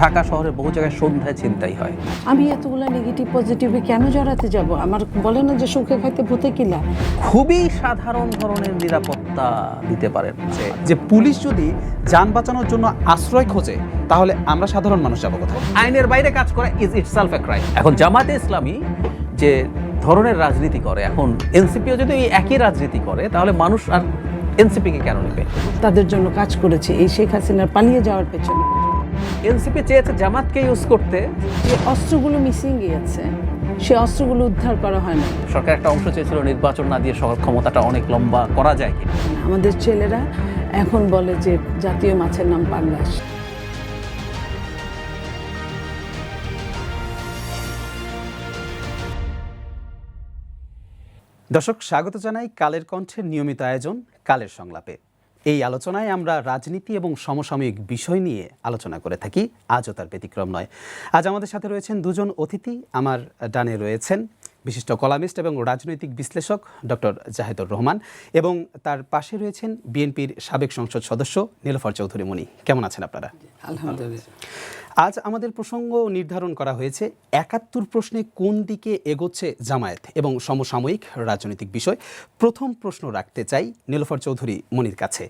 ঢাকা শহরের বহু জায়গায় সন্ধ্যায় ছিনতাই হয়। আমি এতগুলো নেগেটিভ পজিটিভে কেন জড়াতে যাব? আমার বলে না যে সুখে খাইতে ভূতে কিলা। খুবই সাধারণ ধরনের নিরাপত্তা দিতে পারেন যে পুলিশ যদি যান বাঁচানোর জন্য আশ্রয় খোঁজে তাহলে আমরা সাধারণ মানুষ যাবো কোথায়? আইনের বাইরে কাজ করা ইজ ইটসেলফ এ ক্রাইম। এখন জামাতে ইসলামী যে ধরনের রাজনীতি করে, এখন এনসিপিও যদি এই একই রাজনীতি করে তাহলে মানুষ আর এনসিপিকে কেন নেবে? তাদের জন্য কাজ করেছে এই শেখ হাসিনার পালিয়ে যাওয়ার পেছনে। এনসিপি চেয়েছে জামাতকে ইউজ করতে। যে অস্ত্রগুলো মিসিং গিয়েছে সে অস্ত্রগুলো উদ্ধার করা হয় না। সরকার একটা অংশ চেয়েছিল নির্বাচন না দিয়ে শহর ক্ষমতাটা অনেক লম্বা করা যায় কিনা। আমাদের ছেলেরা এখন বলে যে জাতীয় মাছের নাম পাঙ্গাস। দর্শক, স্বাগত জানাই কালের কণ্ঠের নিয়মিত আয়োজন কালের সংলাপে। এই আলোচনায় আমরা রাজনীতি এবং সমসাময়িক বিষয় নিয়ে আলোচনা করে থাকি। আজও তার ব্যতিক্রম নয়। আজ আমাদের সাথে রয়েছেন দুজন অতিথি। আমার ডানে রয়েছেন বিশিষ্ট কলামিস্ট এবং রাজনৈতিক বিশ্লেষক ডক্টর জাহেদুর রহমান, এবং তার পাশে রয়েছেন বিএনপির সাবেক সংসদ সদস্য নীলোফার চৌধুরী মনি। কেমন আছেন আপনারা? আলহামদুলিল্লাহ। আজ আমাদের প্রসঙ্গ নির্ধারণ করা হয়েছে ৭১ প্রশ্নে কোন দিকে এগোচ্ছে জামায়াত এবং সমসাময়িক রাজনৈতিক বিষয়। প্রথম প্রশ্ন রাখতে চাই নীলোফার চৌধুরী মনির কাছে।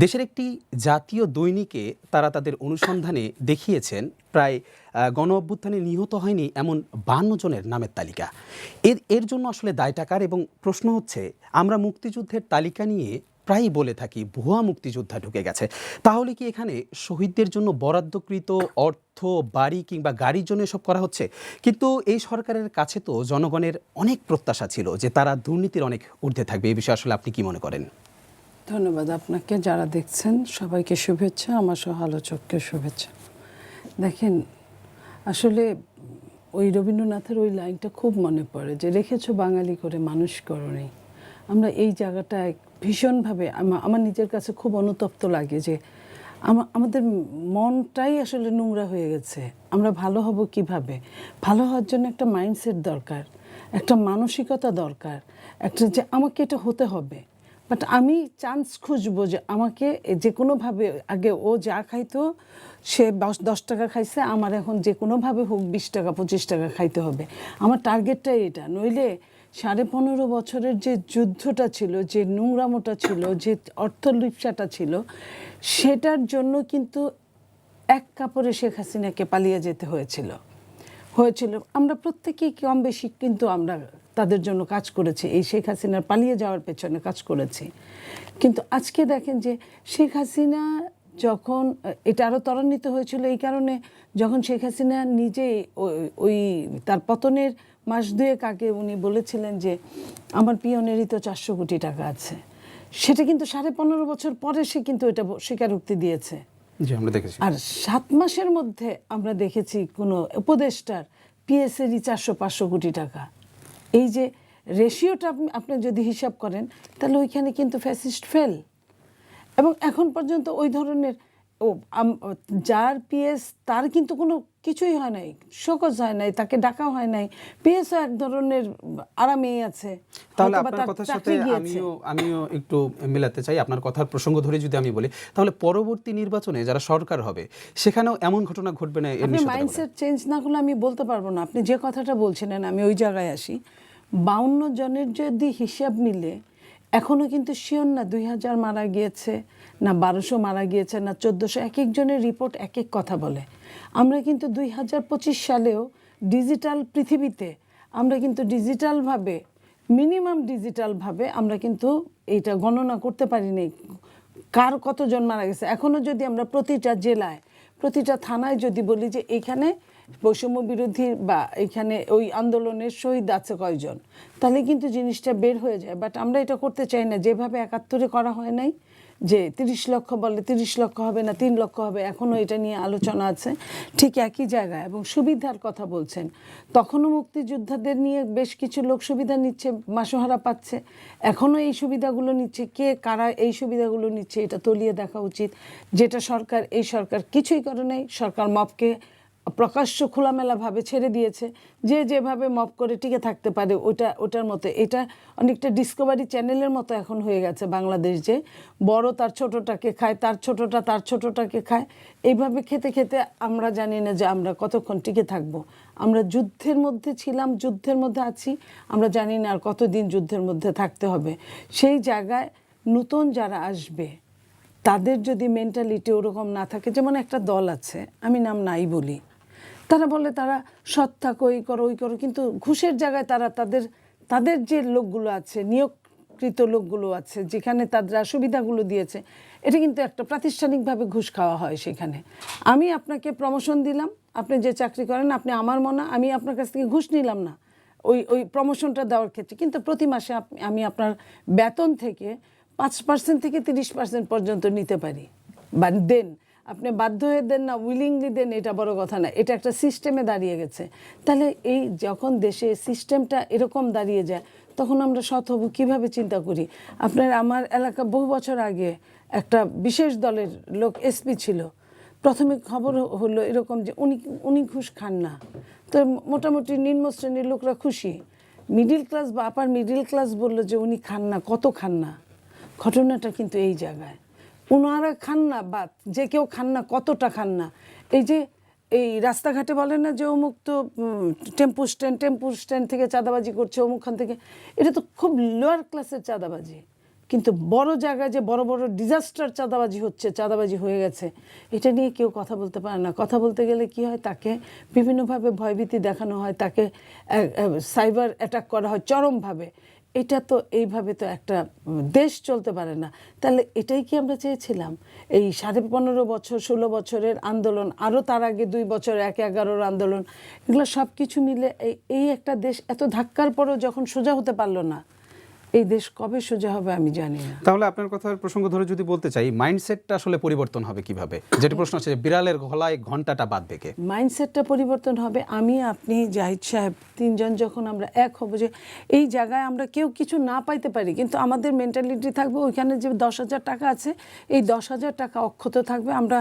দেশের একটি জাতীয় দৈনিকে তারা তাদের অনুসন্ধানে দেখিয়েছেন প্রায় গণ অভ্যুত্থানে নিহত হয়নি এমন ৫২ জনের নামের তালিকা। এর জন্য আসলে দায়টা কার? এবং প্রশ্ন হচ্ছে, আমরা মুক্তিযুদ্ধের তালিকা নিয়ে প্রায়ই বলে থাকি ভুয়া মুক্তিযোদ্ধা ঢুকে গেছে, তাহলে কি এখানে শহীদদের জন্য বরাদ্দকৃত অর্থ, বাড়ি কিংবা গাড়ির জন্য এসব করা হচ্ছে? কিন্তু এই সরকারের কাছে তো জনগণের অনেক প্রত্যাশা ছিল যে তারা দুর্নীতির অনেক ঊর্ধ্বে থাকবে। এই বিষয়ে আসলে আপনি কি মনে করেন? ধন্যবাদ আপনাকে, যারা দেখছেন সবাইকে শুভেচ্ছা, আমার সহ আলোচককে শুভেচ্ছা। দেখেন, আসলে ওই রবীন্দ্রনাথের ওই লাইনটা খুব মনে পড়ে যে রেখেছো বাঙালি করে মানুষ করনি। আমরা এই জায়গাটায় ভীষণভাবে আমার নিজের কাছে খুব অনুতপ্ত লাগে যে আমাদের মনটাই আসলে নোংরা হয়ে গেছে। আমরা ভালো হব কিভাবে? ভালো হওয়ার জন্য একটা মাইন্ডসেট দরকার, একটা মানসিকতা দরকার, একটা যে আমাকে এটা হতে হবে। বাট আমি চান্স খুঁজবো যে আমাকে যে কোনোভাবে, আগে ও যা খাইতো সে 10 টাকা খাইছে, আমার এখন যে কোনোভাবে হোক 20 টাকা 25 টাকা খাইতে হবে। আমার টার্গেটটাই এটা। নইলে 15.5 বছরের যে যুদ্ধটা ছিল, যে নোংরামোটা ছিল, যে অর্থলিপ্সাটা ছিল, সেটার জন্য কিন্তু এক কাপড়ে শেখ হাসিনাকে পালিয়ে যেতে হয়েছিল। আমরা প্রত্যেকেই কম বেশি কিন্তু আমরা তাদের জন্য কাজ করেছি, এই শেখ হাসিনার পালিয়ে যাওয়ার পেছনে কাজ করেছি। কিন্তু আজকে দেখেন যে শেখ হাসিনা যখন, এটা আরও ত্বরান্বিত হয়েছিল এই কারণে, যখন শেখ হাসিনা নিজে ওই তার পতনের মাস দুয়েক আগে উনি বলেছিলেন যে আমার পিয়নেরই তো 400 কোটি টাকা আছে। সেটা কিন্তু 15.5 বছর পরে সে কিন্তু এটা স্বীকারোক্তি দিয়েছে। আমরা দেখেছি। আর 7 মাসের মধ্যে আমরা দেখেছি কোনো উপদেষ্টার পিএসেরই 400-500 কোটি টাকা। এই যে রেশিওটা আপনি যদি হিসাব করেন তাহলে ওইখানে কিন্তু ফ্যাসিস্ট ফেল। এবং এখন পর্যন্ত ওই ধরনের যার পিএস তার কিন্তু কোনো কিছুই হয় নাই, শোকজ হয় নাই, তাকে ডাকা হয় নাই, পিএসও এক ধরনের আরামেই আছে। তাহলে আপনার কথার সাথে আমিও একটু মেলাতে চাই। আপনার কথার প্রসঙ্গ ধরে যদি আমি বলি, তাহলে পরবর্তী নির্বাচনে যারা সরকার হবে সেখানেও এমন ঘটনা ঘটবে না? আপনি মাইন্ডসেট চেঞ্জ না করলে আমি বলতে পারবো না। আপনি যে কথাটা বলছিলেন আমি ওই জায়গায় আসি। 52 জনের যদি হিসাব মিলে এখনও কিন্তু শিওর না 2000 মারা গিয়েছে না 1200 মারা গিয়েছে না 1400। এক একজনের রিপোর্ট এক এক কথা বলে। আমরা কিন্তু 2025 সালেও ডিজিটাল পৃথিবীতে আমরা কিন্তু ডিজিটালভাবে, মিনিমাম ডিজিটালভাবে আমরা কিন্তু এইটা গণনা করতে পারিনি কার কতজন মারা গেছে। এখনও যদি আমরা প্রতিটা জেলায়, প্রতিটা থানায় যদি বলি যে এইখানে বৈষম্য বিরোধী বা এইখানে ওই আন্দোলনের শহীদ আছে কয়জন, তাহলে কিন্তু জিনিসটা বের হয়ে যায়। বাট আমরা এটা করতে চাই না, যেভাবে 71-এ করা হয় নাই যে 30 লক্ষ বলে 30 লক্ষ হবে না 3 লক্ষ হবে, এখনও এটা নিয়ে আলোচনা আছে। ঠিক একই জায়গায় এবং সুবিধার কথা বলছেন, তখনও মুক্তিযোদ্ধাদের নিয়ে বেশ কিছু লোক সুবিধা নিচ্ছে, মাসোহারা পাচ্ছে, এখনও এই সুবিধাগুলো নিচ্ছে। কে কারা এই সুবিধাগুলো নিচ্ছে এটা তলিয়ে দেখা উচিত। যেটা সরকার, এই সরকার কিছুই করে নাই। সরকার মবকে প্রকাশ্য খোলামেলাভাবে ছেড়ে দিয়েছে, যে যেভাবে মপ করে টিকে থাকতে পারে ওটার মতো। এটা অনেকটা ডিসকভারি চ্যানেলের মতো এখন হয়ে গেছে বাংলাদেশ, যে বড় তার ছোটটাকে খায়, তার ছোটটা তার ছোটটাকে খায়। এইভাবে খেতে খেতে আমরা জানি না যে আমরা কতক্ষণ টিকে থাকব। আমরা যুদ্ধের মধ্যে ছিলাম, যুদ্ধের মধ্যে আছি, আমরা জানি না আর কতদিন যুদ্ধের মধ্যে থাকতে হবে। সেই জায়গায় নতুন যারা আসবে তাদের যদি মেন্টালিটি ওরকম না থাকে, যেমন একটা দল আছে, আমি নাম নাই বলি, তারা বলে তারা সৎ থাকো, এই করো ওই করো, কিন্তু ঘুষের জায়গায় তারা তাদের যে লোকগুলো আছে, নিয়োগকৃত লোকগুলো আছে, যেখানে তারা সুবিধাগুলো দিয়েছে, এটা কিন্তু একটা প্রাতিষ্ঠানিকভাবে ঘুষ খাওয়া হয় সেখানে। আমি আপনাকে প্রমোশন দিলাম, আপনি যে চাকরি করেন, আপনি আমার মনে, আমি আপনার কাছ থেকে ঘুষ নিলাম না ওই প্রমোশনটা দেওয়ার ক্ষেত্রে, কিন্তু প্রতি মাসে আমি আপনার বেতন থেকে 5% থেকে 30% পর্যন্ত নিতে পারি, বা দেন। আপনি বাধ্য হয়ে দেন না, উইলিংলি দেন, এটা বড় কথা না, এটা একটা সিস্টেমে দাঁড়িয়ে গেছে। তাহলে এই যখন দেশে সিস্টেমটা এরকম দাঁড়িয়ে যায়, তখন আমরা সৎ হব কীভাবে চিন্তা করি। আপনার আমার এলাকা বহু বছর আগে একটা বিশেষ দলের লোক এসপি ছিল, প্রথমে খবর হলো এরকম যে উনি ঘুষ খান না, তো মোটামুটি নিম্ন শ্রেণীর লোকরা খুশি, মিডিল ক্লাস বা আপার মিডিল ক্লাস বললো যে উনি খান না, কত খান না। ঘটনাটা কিন্তু এই জায়গায়, ওনারা খান না, বা যে কেউ খান না, কতটা খান না। এই রাস্তাঘাটে বলে না যে অমুক তো টেম্পু স্ট্যান্ড থেকে চাঁদাবাজি করছে, অমুকখান থেকে, এটা তো খুব লোয়ার ক্লাসের চাঁদাবাজি। কিন্তু বড় জায়গায় যে বড় বড় ডিজাস্টার চাঁদাবাজি হয়ে গেছে, এটা নিয়ে কেউ কথা বলতে পারে না। কথা বলতে গেলে কি হয়, তাকে বিভিন্নভাবে ভয়ভীতি দেখানো হয়, তাকে সাইবার অ্যাটাক করা হয় চরমভাবে। এটা তো এইভাবে তো একটা দেশ চলতে পারে না। তাহলে এটাই কি আমরা চেয়েছিলাম? এই 15.5 বছর 16 বছরের আন্দোলন, আরও তার আগে 2 বছর 11-11 আন্দোলন, এগুলো সব কিছু মিলে এই একটা দেশ এত ধাক্কার পরেও যখন সোজা হতে পারলো না, এই দেশ কবে সোজা হবে আমি জানি না। তাহলে আপনার কথার প্রসঙ্গ ধরে যদি বলতে চাই, মাইন্ডসেটটা আসলে পরিবর্তন হবে কিভাবে? যেটা প্রশ্ন আছে, বিড়ালের গলায় ঘন্টাটা বাঁধবে কে? মাইন্ডসেটটা পরিবর্তন হবে আমি, আপনি, জাহিদ সাহেব, তিনজন যখন আমরা এক হব, যে এই জায়গায় আমরা কেউ কিছু না পাইতে পারি, কিন্তু আমাদের মেন্টালিটি থাকবে ওইখানে যে 10,000 টাকা আছে, এই 10,000 টাকা অক্ষত থাকবে। আমরা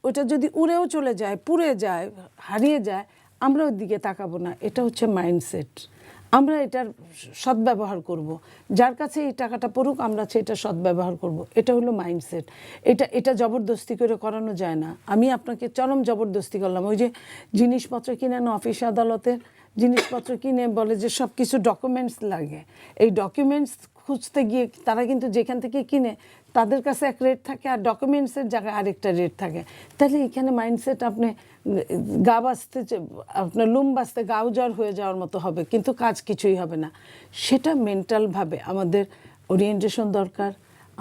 ওটা যদি উড়েও চলে যায়, পুড়ে যায়, হারিয়ে যায়, আমরা ওর দিকে তাকাবো না। এটা হচ্ছে মাইন্ডসেট। আমরা এটার সদ্ব্যবহার করব, যার কাছে এই টাকাটা পড়ুক, আমরা সেটা সদ্ব্যবহার করব। এটা হলো মাইন্ডসেট। এটা জবরদস্তি করে করানো যায় না। আমি আপনাকে চরম জবরদস্তি করলাম, ওই যে জিনিসপত্র কিনেন, অফিস আদালতের জিনিসপত্র কিনে বলে যে সব কিছু ডকুমেন্টস লাগে, এই ডকুমেন্টস খুঁজতে গিয়ে তারা কিন্তু যেখান থেকে কিনে তাদের কাছে এক রেট থাকে, আর ডকুমেন্টসের জায়গায় আরেকটা রেট থাকে। তাহলে এখানে মাইন্ডসেট আপনি গা বাঁচতে, আপনার লুম বাঁচতে গাও জ্বর হয়ে যাওয়ার মতো হবে, কিন্তু কাজ কিছুই হবে না। সেটা মেন্টালভাবে আমাদের ওরিয়েন্টেশন দরকার,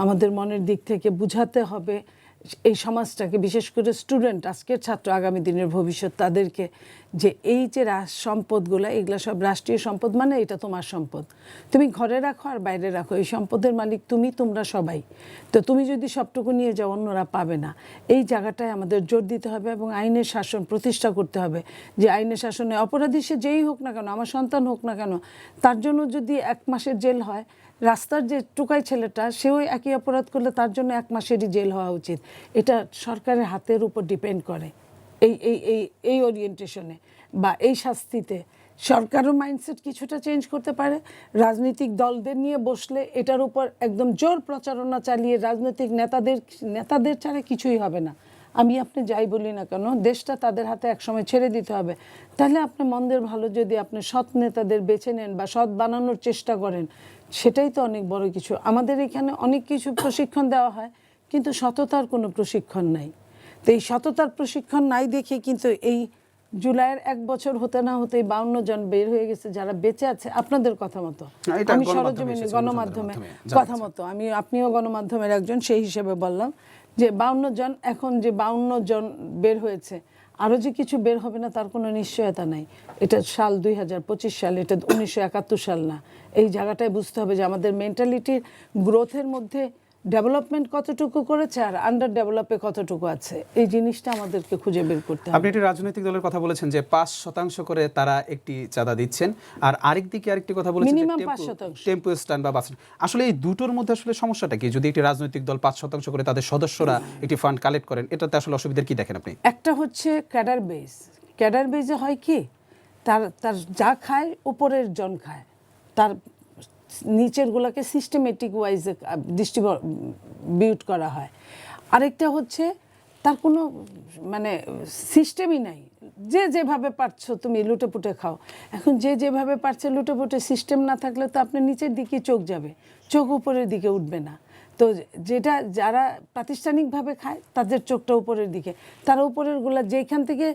আমাদের মনের দিক থেকে বুঝাতে হবে এই সমাজটাকে, বিশেষ করে স্টুডেন্ট, আজকের ছাত্র, আগামী দিনের ভবিষ্যৎ, তাদেরকে যে এই যে সম্পদগুলো, এগুলো সব রাষ্ট্রীয় সম্পদ, মানে এটা তোমার সম্পদ, তুমি ঘরে রাখো আর বাইরে রাখো, এই সম্পদের মালিক তোমরা সবাই। তো তুমি যদি সবটুকু নিয়ে যাও, অন্যরা পাবে না। এই জায়গাটায় আমাদের জোর দিতে হবে এবং আইনের শাসন প্রতিষ্ঠা করতে হবে, যে আইনের শাসনে অপরাধী সে যেই হোক না কেন, আমার সন্তান হোক না কেন, তার জন্য যদি 1 মাসের জেল হয়, রাস্তার যে টুকাই ছেলেটা, সেও একই অপরাধ করলে তার জন্য 1 মাসেরই জেল হওয়া উচিত। এটা সরকারের হাতের উপর ডিপেন্ড করে, এই ওরিয়েন্টেশনে বা এই শাস্তিতে। সরকারও মাইন্ডসেট কিছুটা চেঞ্জ করতে পারে, রাজনৈতিক দলদের নিয়ে বসলে এটার উপর একদম জোর প্রচারণা চালিয়ে রাজনৈতিক নেতাদের ছাড়া কিছুই হবে না। আমি আপনি যাই বলি না কেন, দেশটা তাদের হাতে একসময় ছেড়ে দিতে হবে। তাহলে আপনি মন্দের ভালো যদি আপনি সৎ নেতাদের বেছে নেন বা সৎ বানানোর চেষ্টা করেন, সেটাই তো অনেক বড় কিছু। আমাদের এখানে অনেক কিছু প্রশিক্ষণ দেওয়া হয়, কিন্তু সততার কোনো প্রশিক্ষণ নাই। তো এই সততার প্রশিক্ষণ নাই দেখে কিন্তু এই জুলাইয়ের 1 বছর হতে না হতেই 52 জন বের হয়ে গেছে, যারা বেঁচে আছে আপনাদের কথা মতো। আমি সরজমিনে গণমাধ্যমে কথা মতো, আপনিও গণমাধ্যমের একজন, সেই হিসেবে বললাম যে 52 জন, এখন যে 52 জন বের হয়েছে, আরও যে কিছু বের হবে না তার কোনো নিশ্চয়তা নাই। এটা সাল 2025 সাল, এটা 1971 সাল না। এই জায়গাটায় বুঝতে হবে যে আমাদের মেন্টালিটির গ্রোথের মধ্যে ডেভেলপমেন্ট কতটুকু করেছে আর আন্ডার ডেভেলপে কতটুকু আছে, এই জিনিসটা আমাদেরকে খুঁজে বের করতে হবে। আপনি একটি রাজনৈতিক দলের কথা বলেছেন যে 5% করে তারা একটি চাঁদা দিচ্ছেন, আর আরেকদিকে আরেকটি কথা বলেছেন যে Minimum 5%। টেম্পো স্ট্যান্ড বা বাস। আসলে এই দুটোর মধ্যে আসলে সমস্যাটা কি? যদি একটি রাজনৈতিক দল 5% করে তাদের সদস্যরা একটি ফান্ড কালেক্ট করেন, এটাতে আসলে অসুবিধার কি দেখেন আপনি? একটা হচ্ছে ক্যাডার বেস। ক্যাডার বেজে হয় কি, তার তার যা খায় উপরের জন খায়, তার নিচের গুলাকে সিস্টেমেটিক ওয়াইজে ডিস্ট্রিবিউট করা হয়। আরেকটা হচ্ছে তার কোনো মানে সিস্টেমই নাই, যে যেভাবে পারছো তুমি লুটেপুটে খাও। এখন যে যেভাবে পারছে লুটেপুটে সিস্টেম না থাকলে তো আপনার নিচের দিকে চোখ যাবে, চোখ উপরের দিকে উঠবে না। তো যেটা যারা প্রাতিষ্ঠানিকভাবে খায় তাদের চোখটা উপরের দিকে, তারা উপরেরগুলা যেখান থেকে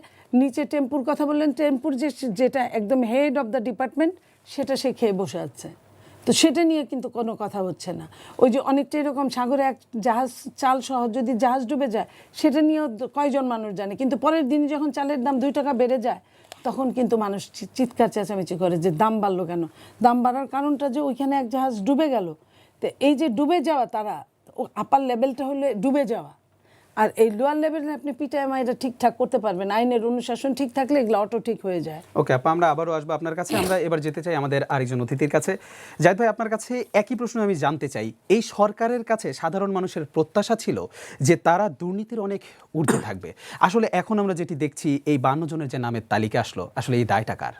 নিচে টেম্পুর কথা বললেন, টেম্পুর যেটা একদম হেড অফ দ্য ডিপার্টমেন্ট সেটা সে খেয়ে বসে আছে। তো সেটা নিয়ে কিন্তু কোনো কথা হচ্ছে না। ওই যে অনেকটা এরকম সাগরে এক জাহাজ চাল সহ যদি জাহাজ ডুবে যায় সেটা নিয়েও কয়জন মানুষ জানে, কিন্তু পরের দিন যখন চালের দাম 2 টাকা বেড়ে যায় তখন কিন্তু মানুষ চিৎকার চেঁচামেচি করে যে দাম বাড়লো কেন। দাম বাড়ার কারণটা যে ওইখানে এক জাহাজ ডুবে গেল। তো এই যে ডুবে যাওয়া, তারা আপার লেভেলটা হলে ডুবে যাওয়া, আর এই লোয়ার লেভেলে আপনি পিটায় মাইটা ঠিকঠাক করতে পারবেন। আইনের অনুশাসন ঠিক থাকলে এগুলো অটো ঠিক হয়ে যায়। ওকে আপা, আমরা আবারও আসবো আপনার কাছে। আমরা এবার যেতে চাই আমাদের আরেকজন অতিথির কাছে। জাহিদ ভাই, আপনার কাছে একই প্রশ্ন আমি জানতে চাই। এই সরকারের কাছে সাধারণ মানুষের প্রত্যাশা ছিল যে তারা দুর্নীতির অনেক ঊর্ধ্বে থাকবে। আসলে এখন আমরা যেটি দেখছি, এই 52 জনের যে নামের তালিকা আসলো, আসলে এই দায়টা কার?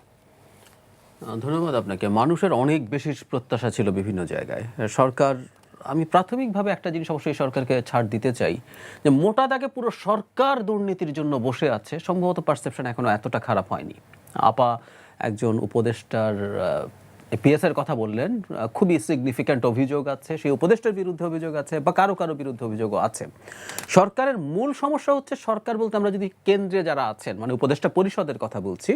ধন্যবাদ আপনাকে। মানুষের অনেক বেশি প্রত্যাশা ছিল বিভিন্ন জায়গায়। সরকার, আমি প্রাথমিকভাবে একটা জিনিস অবশ্যই সরকারকে ছাড় দিতে চাই যে মোটা দাগে পুরো সরকার দুর্নীতির জন্য বসে আছে, সম্ভবত পারসেপশন এখনো এতটা খারাপ হয়নি। আপা একজন উপদেষ্টার পিএসের কথা বললেন, খুবই সিগনিফিক্যান্ট অভিযোগ আছে, সেই উপদেষ্টার বিরুদ্ধে অভিযোগ আছে বা কারো কারো বিরুদ্ধে অভিযোগও আছে। সরকারের মূল সমস্যা হচ্ছে, সরকার বলতে আমরা যদি কেন্দ্রে যারা আছেন, মানে উপদেষ্টা পরিষদের কথা বলছি,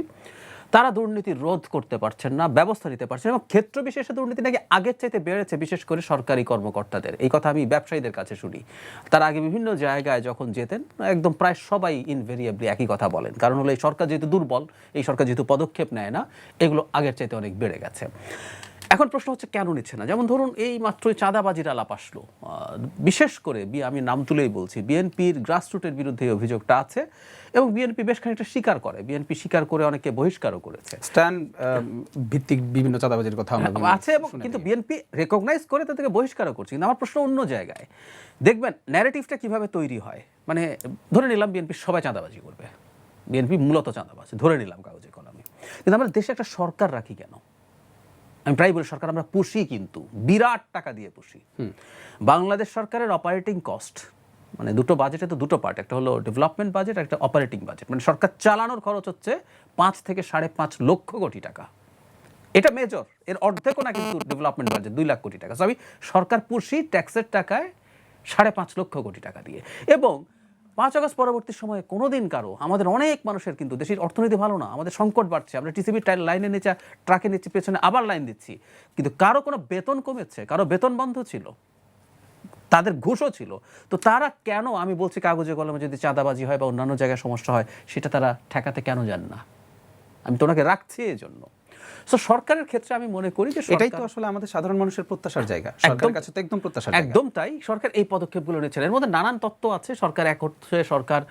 তারা দুর্নীতি রোধ করতে পারছেন না, ব্যবস্থা নিতে পারছেন, এবং ক্ষেত্র বিশেষে দুর্নীতি নাকি আগের চাইতে বেড়েছে, বিশেষ করে সরকারি কর্মকর্তাদের। এই কথা আমি ব্যবসায়ীদের কাছে শুনি। তারা আগে বিভিন্ন জায়গায় যখন যেতেন, একদম প্রায় সবাই ইনভেরিয়েবলি একই কথা বলেন, কারণ হলো এই সরকার যেহেতু দুর্বল, এই সরকার যেহেতু পদক্ষেপ নেয় না, এগুলো আগের চাইতে অনেক বেড়ে গেছে। এখন প্রশ্ন হচ্ছে কেন নিচ্ছে না? যেমন ধরুন এই মাত্রই চাঁদাবাজির আলাপ আসলো, বিশেষ করে আমি নাম তুলেই বলছি, বিএনপির গ্রাসরুটের বিরুদ্ধে এই অভিযোগটা আছে এবং বিএনপি বেশ খানিকটা স্বীকার করে, বিএনপি স্বীকার করে অনেকে বহিষ্কারও করেছে। স্ট্যান্ড ভিত্তিক বিভিন্ন চাঁদাবাজির কথা আমরা আছে, এবং কিন্তু বিএনপি রেকগনাইজ করে তাদেরকে বহিষ্কারও করছে। কিন্তু আমার প্রশ্ন অন্য জায়গায়। দেখবেন ন্যারেটিভটা কিভাবে তৈরি হয়। মানে ধরে নিলাম বিএনপি সবাই চাঁদাবাজি করবে, বিএনপি মূলত চাঁদাবাজি ধরে নিলাম কাগজে কলমে, কিন্তু আমরা দেশে একটা সরকার রাখি কেন? আমি প্রায় বলি সরকার আমরা পুষি, কিন্তু বিরাট টাকা দিয়ে পুষি। বাংলাদেশ সরকারের অপারেটিং কস্ট, মানে দুটো বাজেটে তো দুটো পার্ট, একটা হলো ডেভেলপমেন্ট বাজেট, একটা অপারেটিং বাজেট। মানে সরকার চালানোর খরচ হচ্ছে 5 থেকে 5.5 লক্ষ কোটি টাকা। এটা মেজর, এর অর্ধেকও না কিন্তু ডেভেলপমেন্ট বাজেট 2 লাখ কোটি টাকা। আমি সরকার পুষি ট্যাক্সের টাকায় 5.5 লক্ষ কোটি টাকা দিয়ে। এবং 5 আগস্ট পরবর্তী সময়ে কোনোদিন কারো, আমাদের অনেক মানুষের কিন্তু দেশের অর্থনীতি ভালো না, আমাদের সংকট বাড়ছে, আমরা টিসিবি লাইনে নিচে ট্রাকে নিচ্ছি, পেছনে আবার লাইন দিচ্ছি, কিন্তু কারো কোনো বেতন কমেছে, কারো বেতন বন্ধ ছিল, তাদের ঘুষও ছিল। তো তারা কেন, আমি বলছি কাগজে কলমে যদি চাঁদাবাজি হয় বা অন্যান্য জায়গায় সমস্যা হয়, সেটা তারা ঠেকাতে কেন যান না? আমি তো ওনাকে রাখছি এই জন্য। সো সরকারের ক্ষেত্রে আমি মনে করি যে এটাই তো আসলে আমাদের সাধারণ মানুষের প্রত্যাশার জায়গা, সরকারের কাছে তো একদম প্রত্যাশার জায়গা। একদম তাই। সরকার এই পদক্ষেপগুলো নিয়েছেন, এর মধ্যে নানান তত্ত্ব আছে। সরকার এক অর্থে সরকার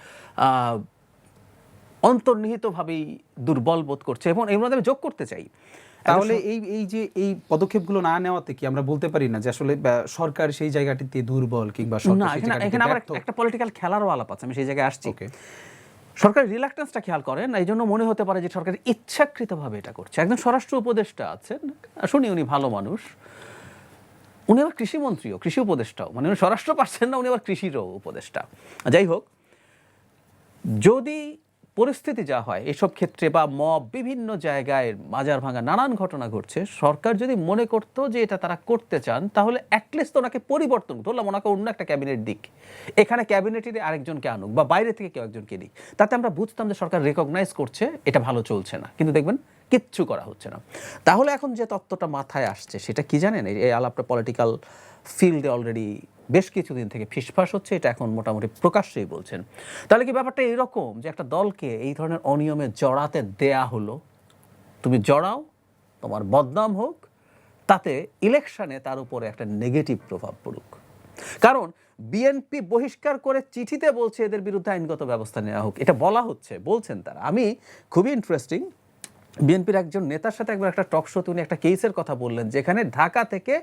অন্তর্নিহিতভাবেই দুর্বল বোধ করছে, এবং এর মধ্যে আমি যোগ করতে চাই, তাহলে এই যে এই পদক্ষেপগুলো না নেওয়াতে কি আমরা বলতে পারি না যে আসলে সরকার সেই জায়গাটিতে দুর্বল, কিংবা সরকার সেই জায়গাটিতে এখানে আবার ব্যর্থ? একটা পলিটিক্যাল খেলারও আলাপ আছে, আমি সেই জায়গায় আসছি। সরকারের রিল্যাক্টেন্সটা খেয়াল করেন, এই জন্য মনে হতে পারে যে সরকার ইচ্ছাকৃতভাবে এটা করছে। একজন স্বরাষ্ট্র উপদেষ্টা আছেন, শুনি উনি ভালো মানুষ, উনি আবার কৃষিমন্ত্রীও, কৃষি উপদেষ্টাও, মানে উনি স্বরাষ্ট্র পাচ্ছেন না, উনি আবার কৃষিরও উপদেষ্টা। যাই হোক, যদি পরিস্থিতি যা হয় এসব ক্ষেত্রে, বা মব বিভিন্ন জায়গায় বাজার ভাঙা নানান ঘটনা ঘটছে, সরকার যদি মনে করতো যে এটা তারা করতে চান, তাহলে অ্যাটলিস্ট ওনাকে পরিবর্তন, ধরলাম ওনাকে অন্য একটা ক্যাবিনেট দিক, এখানে ক্যাবিনেটের আরেকজনকে আনুক, বা বাইরে থেকে কেউ একজনকে দিক, তাতে আমরা বুঝতাম যে সরকার রেকগনাইজ করছে এটা ভালো চলছে না। কিন্তু দেখবেন কিচ্ছু করা হচ্ছে না। তাহলে এখন যে তত্ত্বটা মাথায় আসছে সেটা কি জানেন? এই আলাপটা পলিটিক্যাল ফিল্ডে অলরেডি বেশ কিছুদিন থেকে ফিসফাস হচ্ছে, এটা এখন মোটামুটি প্রকাশ্যেই বলছেন। তাহলে কি ব্যাপারটা এরকম যে একটা দলকে এই ধরনের অনিয়মে জড়াতে দেয়া হলো, তুমি জড়াও, তোমার বদনাম হোক, তাতে ইলেকশনে তার উপরে একটা নেগেটিভ প্রভাব পড়ুক। কারণ বিএনপি বহিষ্কার করে চিঠিতে বলছে এদের বিরুদ্ধে আইনগত ব্যবস্থা নেওয়া হোক, এটা বলা হচ্ছে, বলছেন তারা। আমি খুবই ইন্টারেস্টিং, বিএনপির একজন নেতার সাথে একবার একটা টক শোতে উনি একটা কেসের কথা বললেন, যেখানে ঢাকা থেকে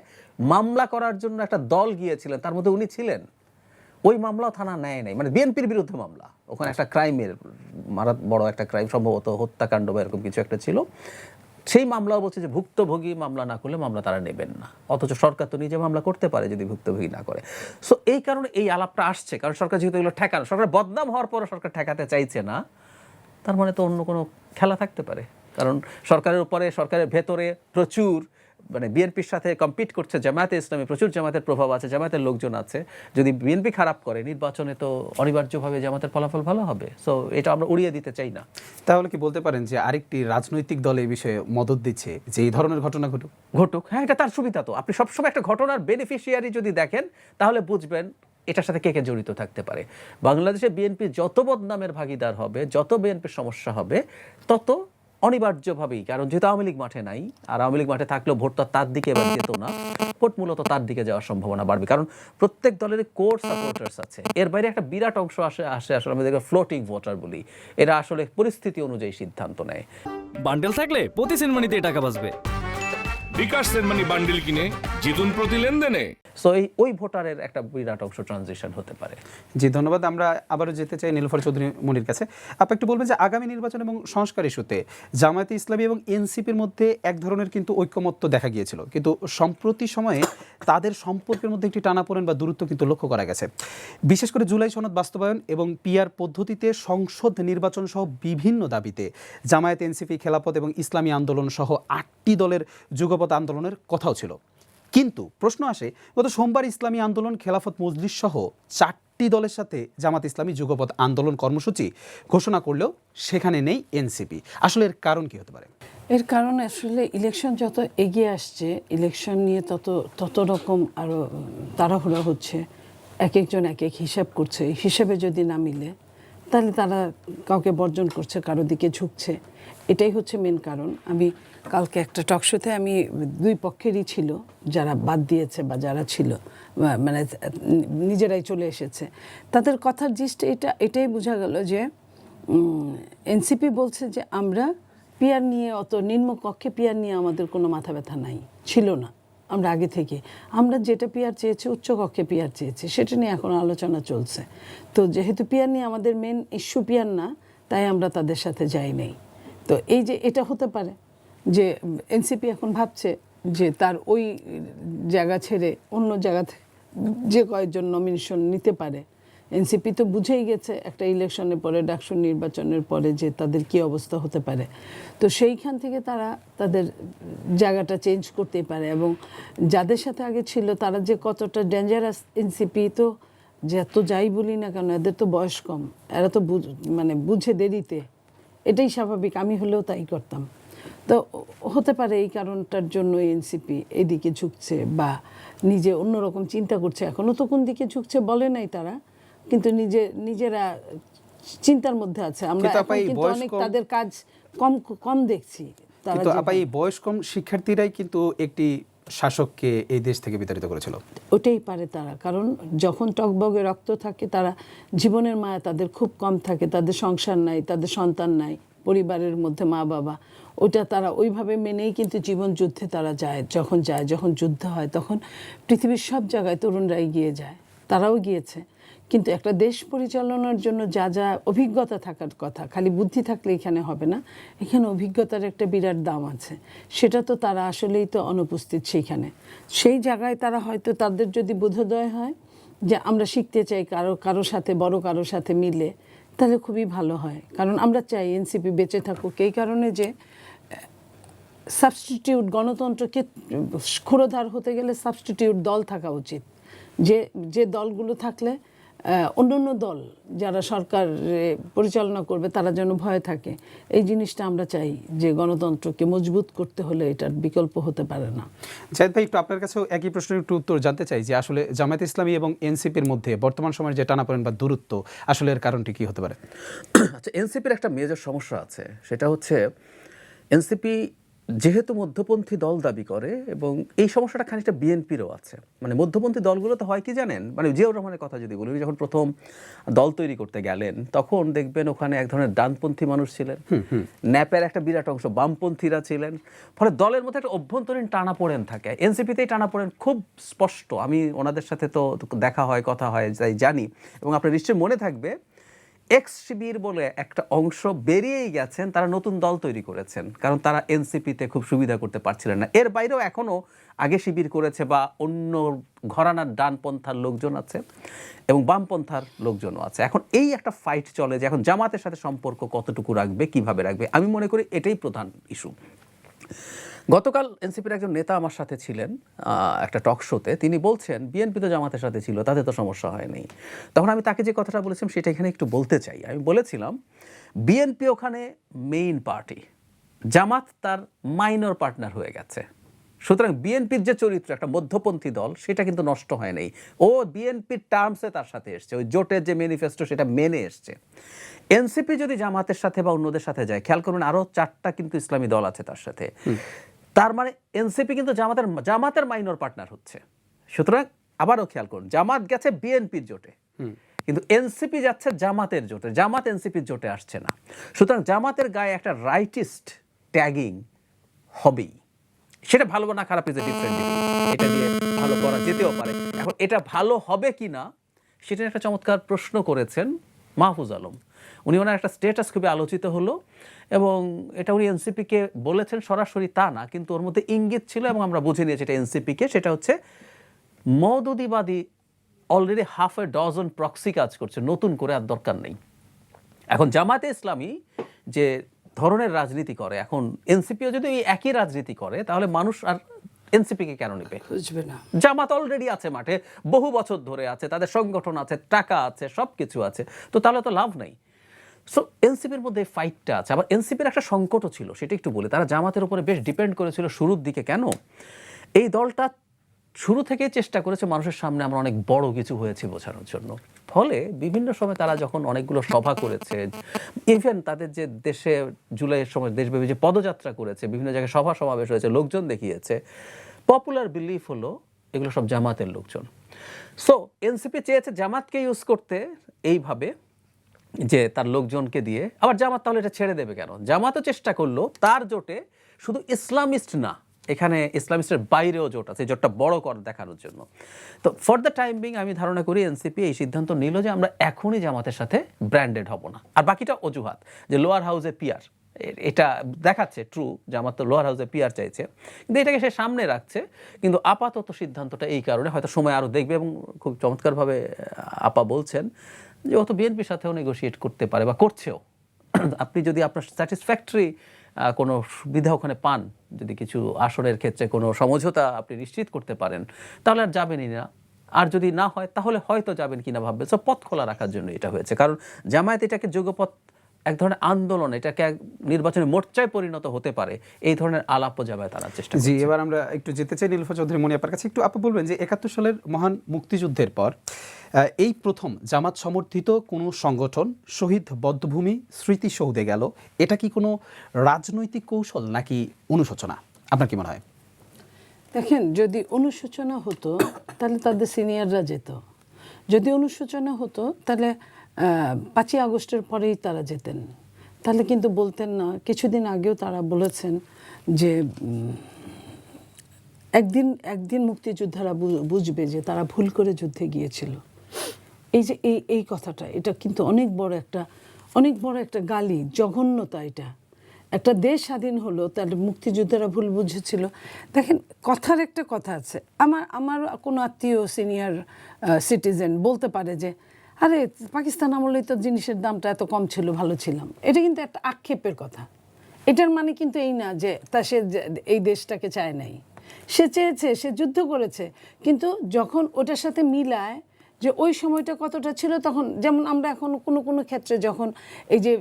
মামলা করার জন্য একটা দল গিয়েছিলেন, তার মধ্যে উনি ছিলেন। ওই মামলাও থানা নেয় নাই, মানে বিএনপির বিরুদ্ধে মামলা, ওখানে একটা ক্রাইমের বড় একটা ক্রাইম, সম্ভবত হত্যাকাণ্ড বা এরকম কিছু একটা ছিল। সেই মামলাও বলছে যে ভুক্তভোগী মামলা না করলে মামলা তারা নেবেন না, অথচ সরকার তো নিজে মামলা করতে পারে যদি ভুক্তভোগী না করে। সো এই কারণে এই আলাপটা আসছে, কারণ সরকার যেহেতু এগুলো ঠেকানো, সরকার বদনাম হওয়ার পরে সরকার ঠেকাতে চাইছে না, তার মানে তো অন্য কোনো খেলা থাকতে পারে। কারণ সরকারের উপরে, সরকারের ভেতরে প্রচুর মানে বিএনপির সাথে কম্পিট করছে জামায়াতে ইসলামী, প্রচুর জামায়াতের প্রভাব আছে, জামায়াতের লোকজন আছে। যদি বিএনপি খারাপ করে নির্বাচনে, তো অনিবার্যভাবে জামায়াতের ফলাফল ভালো হবে। সো এটা আমরা উড়িয়ে দিতে চাই না। তাহলে কি বলতে পারেন যে আরেকটি রাজনৈতিক দল এই বিষয়ে মদত দিচ্ছে যে এই ধরনের ঘটনা ঘটুক? হ্যাঁ, এটা তার সুবিধা। তো আপনি সবসময় একটা ঘটনার বেনিফিশিয়ারি যদি দেখেন, তাহলে বুঝবেন এটার সাথে কে কে জড়িত থাকতে পারে। বাংলাদেশে বিএনপি যত বদনামের ভাগীদার হবে, যত বিএনপির সমস্যা হবে, তত অনিবার্যভাবেই, কারণ যেহেতু আওয়ামী লীগ মাঠে নাই, আর আওয়ামী লীগ মাঠে থাকলেও ভোটটা তার দিকে এবার যেত না, ভোট মূলত তার দিকে যাওয়ার সম্ভাবনা বাড়বে। কারণ প্রত্যেক দলের কোর সাপোর্টার্স আছে, এর বাইরে একটা বিরাট অংশ আসে আসলে আমাদের ফ্লোটিং ভোটার বলি, এরা আসলে পরিস্থিতি অনুযায়ী সিদ্ধান্ত নেয়। বান্ডেল থাকলে প্রতি সেনমানিতে টাকা বাঁচবে। বিকাশ সেনমানি বান্ডিল কিনে জিতুন প্রতি লেনদেনে। সো ওই ভোটারের একটা বিরাট অংশ ট্রানজিশন হতে পারে। জি, ধন্যবাদ। আমরা আবারও যেতে চাই নীলুফার চৌধুরী মনির কাছে। আপনি একটু বলবেন যে আগামী নির্বাচন এবং সংস্কার ইস্যুতে জামায়াতে ইসলামী এবং এনসিপির মধ্যে এক ধরনের কিন্তু ঐকমত্য দেখা গিয়েছিল, কিন্তু সম্প্রতি সময়ে তাদের সম্পর্কের মধ্যে একটি টানাপোড়েন বা দূরত্ব কিন্তু লক্ষ্য করা গেছে। বিশেষ করে জুলাই সনদ বাস্তবায়ন এবং পিআর পদ্ধতিতে সংসদ নির্বাচন সহ বিভিন্ন দাবিতে জামায়াত, এনসিপি, খেলাফত এবং ইসলামী আন্দোলন সহ 8টি দলের যুগপৎ আন্দোলনের কথাও ছিল। কিন্তু প্রশ্ন আসে, গত সোমবার ইসলামী আন্দোলন, খেলাফত মজলিস সহ 4টি দলের সাথে জামাত ইসলামী যুগপৎ আন্দোলন কর্মসূচি ঘোষণা করলেও সেখানে নেই এনসিপি। আসলে এর কারণ কি হতে পারে? এর কারণ আসলে ইলেকশন যত এগিয়ে আসছে, ইলেকশন নিয়ে তত রকম আরও তাড়াহুড়া হচ্ছে, এক একজন এক এক হিসাব করছে, হিসাবে যদি না মিলে তাহলে তারা কাউকে বর্জন করছে, কারো দিকে ঝুঁকছে। এটাই হচ্ছে মেন কারণ। আমি কালকে একটা টকশোতে আমি দুই পক্ষেরই ছিল, যারা বাদ দিয়েছে বা যারা ছিল মানে নিজেরাই চলে এসেছে, তাদের কথার জিস্ট এটাই বোঝা গেল যে এনসিপি বলছে যে আমরা পিআর নিয়ে, অত নিম্নকক্ষে পিআর নিয়ে আমাদের কোনো মাথা ব্যথা নাই, ছিল না। আমরা আগে থেকে আমরা যেটা পিআর চেয়েছি, উচ্চকক্ষে পিআর চেয়েছি, সেটা নিয়ে এখন আলোচনা চলছে। তো যেহেতু পিআর নিয়ে আমাদের মেন ইস্যু পিআর না, তাই আমরা তাদের সাথে যাই নাই। তো এই যে এটা হতে পারে যে এনসিপি এখন ভাবছে যে তার ওই জায়গা ছেড়ে অন্য জায়গা থেকে যে কয়েকজন নমিনেশন নিতে পারে। এনসিপি তো বুঝেই গেছে একটা ইলেকশনের পরে, ডাকসু নির্বাচনের পরে, যে তাদের কি অবস্থা হতে পারে। তো সেইখান থেকে তারা তাদের জায়গাটা চেঞ্জ করতে পারে, এবং যাদের সাথে আগে ছিল তারা যে কতটা ডেঞ্জারাস, এনসিপি তো যত যাই বলি না কেন, এদের তো বয়স কম, এরা তো মানে বুঝে দেরিতে, এটাই স্বাভাবিক, আমি হলেও তাই করতাম। তো হতে পারে এই কারণটার জন্য এনসিপি এদিকে ঝুঁকছে বা নিজে অন্যরকম চিন্তা করছে। এখনও তো কোন দিকে ঝুঁকছে বলে নাই তারা, কিন্তু নিজেরা চিন্তার মধ্যে আছে। আমরা কিন্তু অনেক তাদের কাজ কম দেখছি। কিন্তু এই বয়স কম শিক্ষার্থীরাই কিন্তু একটি শাসককে এই দেশ থেকে বিতাড়িত করেছিল। ওটাই পারে তারা, কারণ যখন টকবগে রক্ত থাকে, তারা জীবনের মায়া তাদের খুব কম থাকে, তাদের সংসার নাই, তাদের সন্তান নাই, পরিবারের মধ্যে মা বাবা, ওটা তারা ওইভাবে মেনেই কিন্তু জীবন যুদ্ধে তারা যায়। যখন যুদ্ধ হয়, তখন পৃথিবীর সব জায়গায় তরুণরাই গিয়ে যায়, তারাও গিয়েছে। কিন্তু একটা দেশ পরিচালনার জন্য যা যা অভিজ্ঞতা থাকার কথা, খালি বুদ্ধি থাকলে এখানে হবে না, এখানে অভিজ্ঞতার একটা বিরাট দাম আছে। সেটা তো তারা আসলেই তো অনুপস্থিত সেইখানে। সেই জায়গায় তারা হয়তো, তাদের যদি বোধোদয় হয় যে আমরা শিখতে চাই কারো সাথে, বড় কারোর সাথে মিলে, তাহলে খুবই ভালো হয়। কারণ আমরা চাই এনসিপি বেঁচে থাকুক, এই কারণে যে সাবস্টিটিউট গণতন্ত্রকে ক্ষুরোধার হতে গেলে সাবস্টিটিউট দল থাকা উচিত, যে দলগুলো থাকলে অন্য দল যারা সরকার পরিচালনা করবে তারা যেন ভয় থাকে। এই জিনিসটা আমরা চাই, যে গণতন্ত্রকে মজবুত করতে হলে এটার বিকল্প হতে পারে না। জাহিদ ভাই, একটু আপনার কাছেও একই প্রশ্নের একটু উত্তর জানতে চাই যে আসলে জামায়াত ইসলামী এবং এনসিপির মধ্যে বর্তমান সময়ের যে টানাপোড়েন বা দূরত্ব, আসলে এর কারণটি কি হতে পারে? আচ্ছা, এনসিপির একটা মেজর সমস্যা আছে, সেটা হচ্ছে এনসিপি যেহেতু মধ্যপন্থী দল দাবি করে, এবং এই সমস্যাটা খানিকটা বিএনপিরও আছে, মানে মধ্যপন্থী দলগুলো তো হয় কি জানেন, মানে জিয়াউর রহমানের কথা যদি বলি, উনি যখন প্রথম দল তৈরি করতে গেলেন তখন দেখবেন ওখানে এক ধরনের ডানপন্থী মানুষ ছিলেন, ন্যাপের একটা বিরাট অংশ বামপন্থীরা ছিলেন, ফলে দলের মধ্যে একটা অভ্যন্তরীণ টানাপোড়েন থাকে। এনসিপিতেই টানাপোড়েন খুব স্পষ্ট, আমি ওনাদের সাথে তো দেখা হয়, কথা হয়, তাই জানি। এবং আপনার নিশ্চয়ই মনে থাকবে, এক্স শিবির বলে একটা অংশ বেরিয়েই গেছেন, তারা নতুন দল তৈরি করেছেন, কারণ তারা এনসিপিতে খুব সুবিধা করতে পারছিলেন না। এর বাইরেও এখনও আগে শিবির করেছে বা অন্য ঘরানার ডানপন্থার লোকজন আছে এবং বামপন্থার লোকজনও আছে। এখন এই একটা ফাইট চলে যে এখন জামাতের সাথে সম্পর্ক কতটুকু রাখবে, কিভাবে রাখবে। আমি মনে করি এটাই প্রধান ইস্যু। গতকাল এনসিপির একজন নেতা আমার সাথে ছিলেন একটা টক শোতে, তিনি বলছেন বিএনপি তো জামাতের সাথে ছিল, তাতে তো সমস্যা হয়নি। তখন আমি তাকে যে কথাটা বলেছিলাম সেটা এখানে একটু বলতে চাই। আমি বলেছিলাম বিএনপি ওখানে মেইন পার্টি, জামাত তার মাইনর পার্টনার হয়ে গেছে। সুতরাং বিএনপির যে চরিত্র একটা মধ্যপন্থী দল, সেটা কিন্তু নষ্ট হয় নাই। ও বিএনপির টার্মসে তার সাথে এসছে, ওই জোটের যে ম্যানিফেস্টো সেটা মেনে এসছে। এনসিপি যদি জামাতের সাথে বা অন্যদের সাথে যায়, খেয়াল করুন আরও 4টা কিন্তু ইসলামী দল আছে তার সাথে, তার মানে এনসিপি কিন্তু জামাতের মাইনর পার্টনার হচ্ছে। সুতরাং আবারও খেয়াল করুন, জামাত গেছে বিএনপির জোটে, কিন্তু এনসিপি যাচ্ছে জামাতের জোটে, জামাত এনসিপির জোটে আসছে না। সুতরাং জামাতের গায়ে একটা রাইটিস্ট ট্যাগিং হবেই। সেটা ভালো না খারাপ ইজ এ ডিফারেন্ট, এটা দিয়ে ভালো করা যেতেও পারে। এখন এটা ভালো হবে কি না সেটা একটা চমৎকার প্রশ্ন করেছেন মাহফুজ আলম। উনি ওনার একটা স্ট্যাটাস খুবই আলোচিত হলো, এবং এটা উনি এনসিপিকে বলেছেন সরাসরি তা না, কিন্তু ওর মধ্যে ইঙ্গিত ছিল এবং আমরা বুঝে নিয়েছি এটা এনসিপিকে। সেটা হচ্ছে মওদুদিবাদী already half a dozen proxy কাজ করছে, নতুন করে আর দরকার নেই। এখন জামাতে ইসলামী যে ধরনের রাজনীতি করে, এখন এনসিপিও যদি এই একই রাজনীতি করে, তাহলে মানুষ আর এনসিপিকে কেন নেবে? বুঝবে না। জামাত অলরেডি আছে মাঠে, বহু বছর ধরে আছে, তাদের সংগঠন আছে, টাকা আছে, সব কিছু আছে, তো তাহলে তো লাভ নেই। সো এনসিপির মধ্যে ফাইটটা আছে। আবার এনসিপির একটা সংকটও ছিল, সেটা একটু বলি। তারা জামাতের উপরে বেশ ডিপেন্ড করেছিল শুরুর দিকে। কেন? এই দলটা শুরু থেকেই চেষ্টা করেছে মানুষের সামনে আমরা অনেক বড় কিছু হয়েছে বোঝানোর জন্য। ফলে বিভিন্ন সময় তারা যখন অনেকগুলো সভা করেছে, ইভেন তাদের যে দেশে জুলাইয়ের সময় দেশব্যাপী যে পদযাত্রা করেছে, বিভিন্ন জায়গায় সভা সমাবেশ হয়েছে, লোকজন দেখিয়েছে, পপুলার বিলিফ হলো এগুলো সব জামাতের লোকজন। সো এনসিপি চেয়েছে জামাতকে ইউজ করতে এইভাবে, যে তার লোকজনকে দিয়ে। আবার জামাত তাহলে এটা ছেড়ে দেবে কেন? জামাতও চেষ্টা করলো তার জোটে শুধু ইসলামিস্ট না, এখানে ইসলামিস্টের বাইরেও জোট আছে, জোটটা বড় কর দেখানোর জন্য। তো ফর দ্য টাইম বিং আমি ধারণা করি এনসিপি এই সিদ্ধান্ত নিল যে আমরা এখনই জামাতের সাথে ব্র্যান্ডেড হব না। আর বাকিটা অজুহাত, যে লোয়ার হাউসে পিয়ার, এটা দেখাচ্ছে ট্রু, জামাত তো লোয়ার হাউসে পিয়ার চাইছে, কিন্তু এটাকে সে সামনে রাখছে। কিন্তু আপাতত সিদ্ধান্তটা এই কারণে, হয়তো সময় আরও দেখবে, এবং খুব চমৎকারভাবে আপা বলছেন যে ও তো বিএনপির সাথেও নেগোশিয়েট করতে পারে বা করছেও। আপনি যদি আপনার স্যাটিসফ্যাক্টরি কোনো সুবিধা ওখানে পান, যদি কিছু আসনের ক্ষেত্রে কোনো সমঝোতা আপনি নিশ্চিত করতে পারেন, তাহলে আর যাবেনই না। আর যদি না হয় তাহলে হয়তো যাবেন কিনা ভাববে। সব পথ খোলা রাখার জন্য এটা হয়েছে। কারণ জামায়াত এটাকে যুগপথ, এক ধরনের আন্দোলন, এটাকে এক নির্বাচনের মোর্চায় পরিণত হতে পারে, এই ধরনের আলাপ জামায়াত আনার চেষ্টা করছে। জি, এবার আমরা একটু যেতে চাই নীলুফা চৌধুরী মনি আপার কাছে। একটু আপু বলবেন যে ৭১ সালের মহান মুক্তিযুদ্ধের পর এই প্রথম জামাত সমর্থিত কোনো সংগঠন শহীদ বধ্যভূমি স্মৃতিসৌধে গেল, এটা কি কোনো রাজনৈতিক কৌশল নাকি অনুশোচনা? আপনার কি মনে হয়? দেখেন, যদি অনুশোচনা হতো তাহলে তাদের সিনিয়ররা যেত, যদি অনুশোচনা হতো তাহলে ৫ই আগস্টের পরেই তারা যেতেন, তাহলে কিন্তু বলতেন না। কিছুদিন আগেও তারা বলেছেন যে একদিন মুক্তিযোদ্ধারা বুঝবে যে তারা ভুল করে যুদ্ধে গিয়েছিল। এই যে এই কথাটা, এটা কিন্তু অনেক বড় একটা গালি, জঘন্যতা। এটা একটা দেশ স্বাধীন হলো, তাহলে মুক্তিযোদ্ধারা ভুল বুঝেছিল। দেখেন, কথার একটা কথা আছে, আমার কোনো আত্মীয় সিনিয়র সিটিজেন বলতে পারে যে আরে পাকিস্তান আমলেই তো জিনিসের দামটা এত কম ছিল, ভালো ছিলাম। এটা কিন্তু একটা আক্ষেপের কথা। এটার মানে কিন্তু এই না যে সে এই দেশটাকে চায় নাই, সে চেয়েছে, সে যুদ্ধ করেছে, কিন্তু যখন ওটার সাথে মিলায় যে ওই সময়টা কতটা ছিল, তখন যেমন আমরা এখন কোনো ক্ষেত্রে যখন এই যে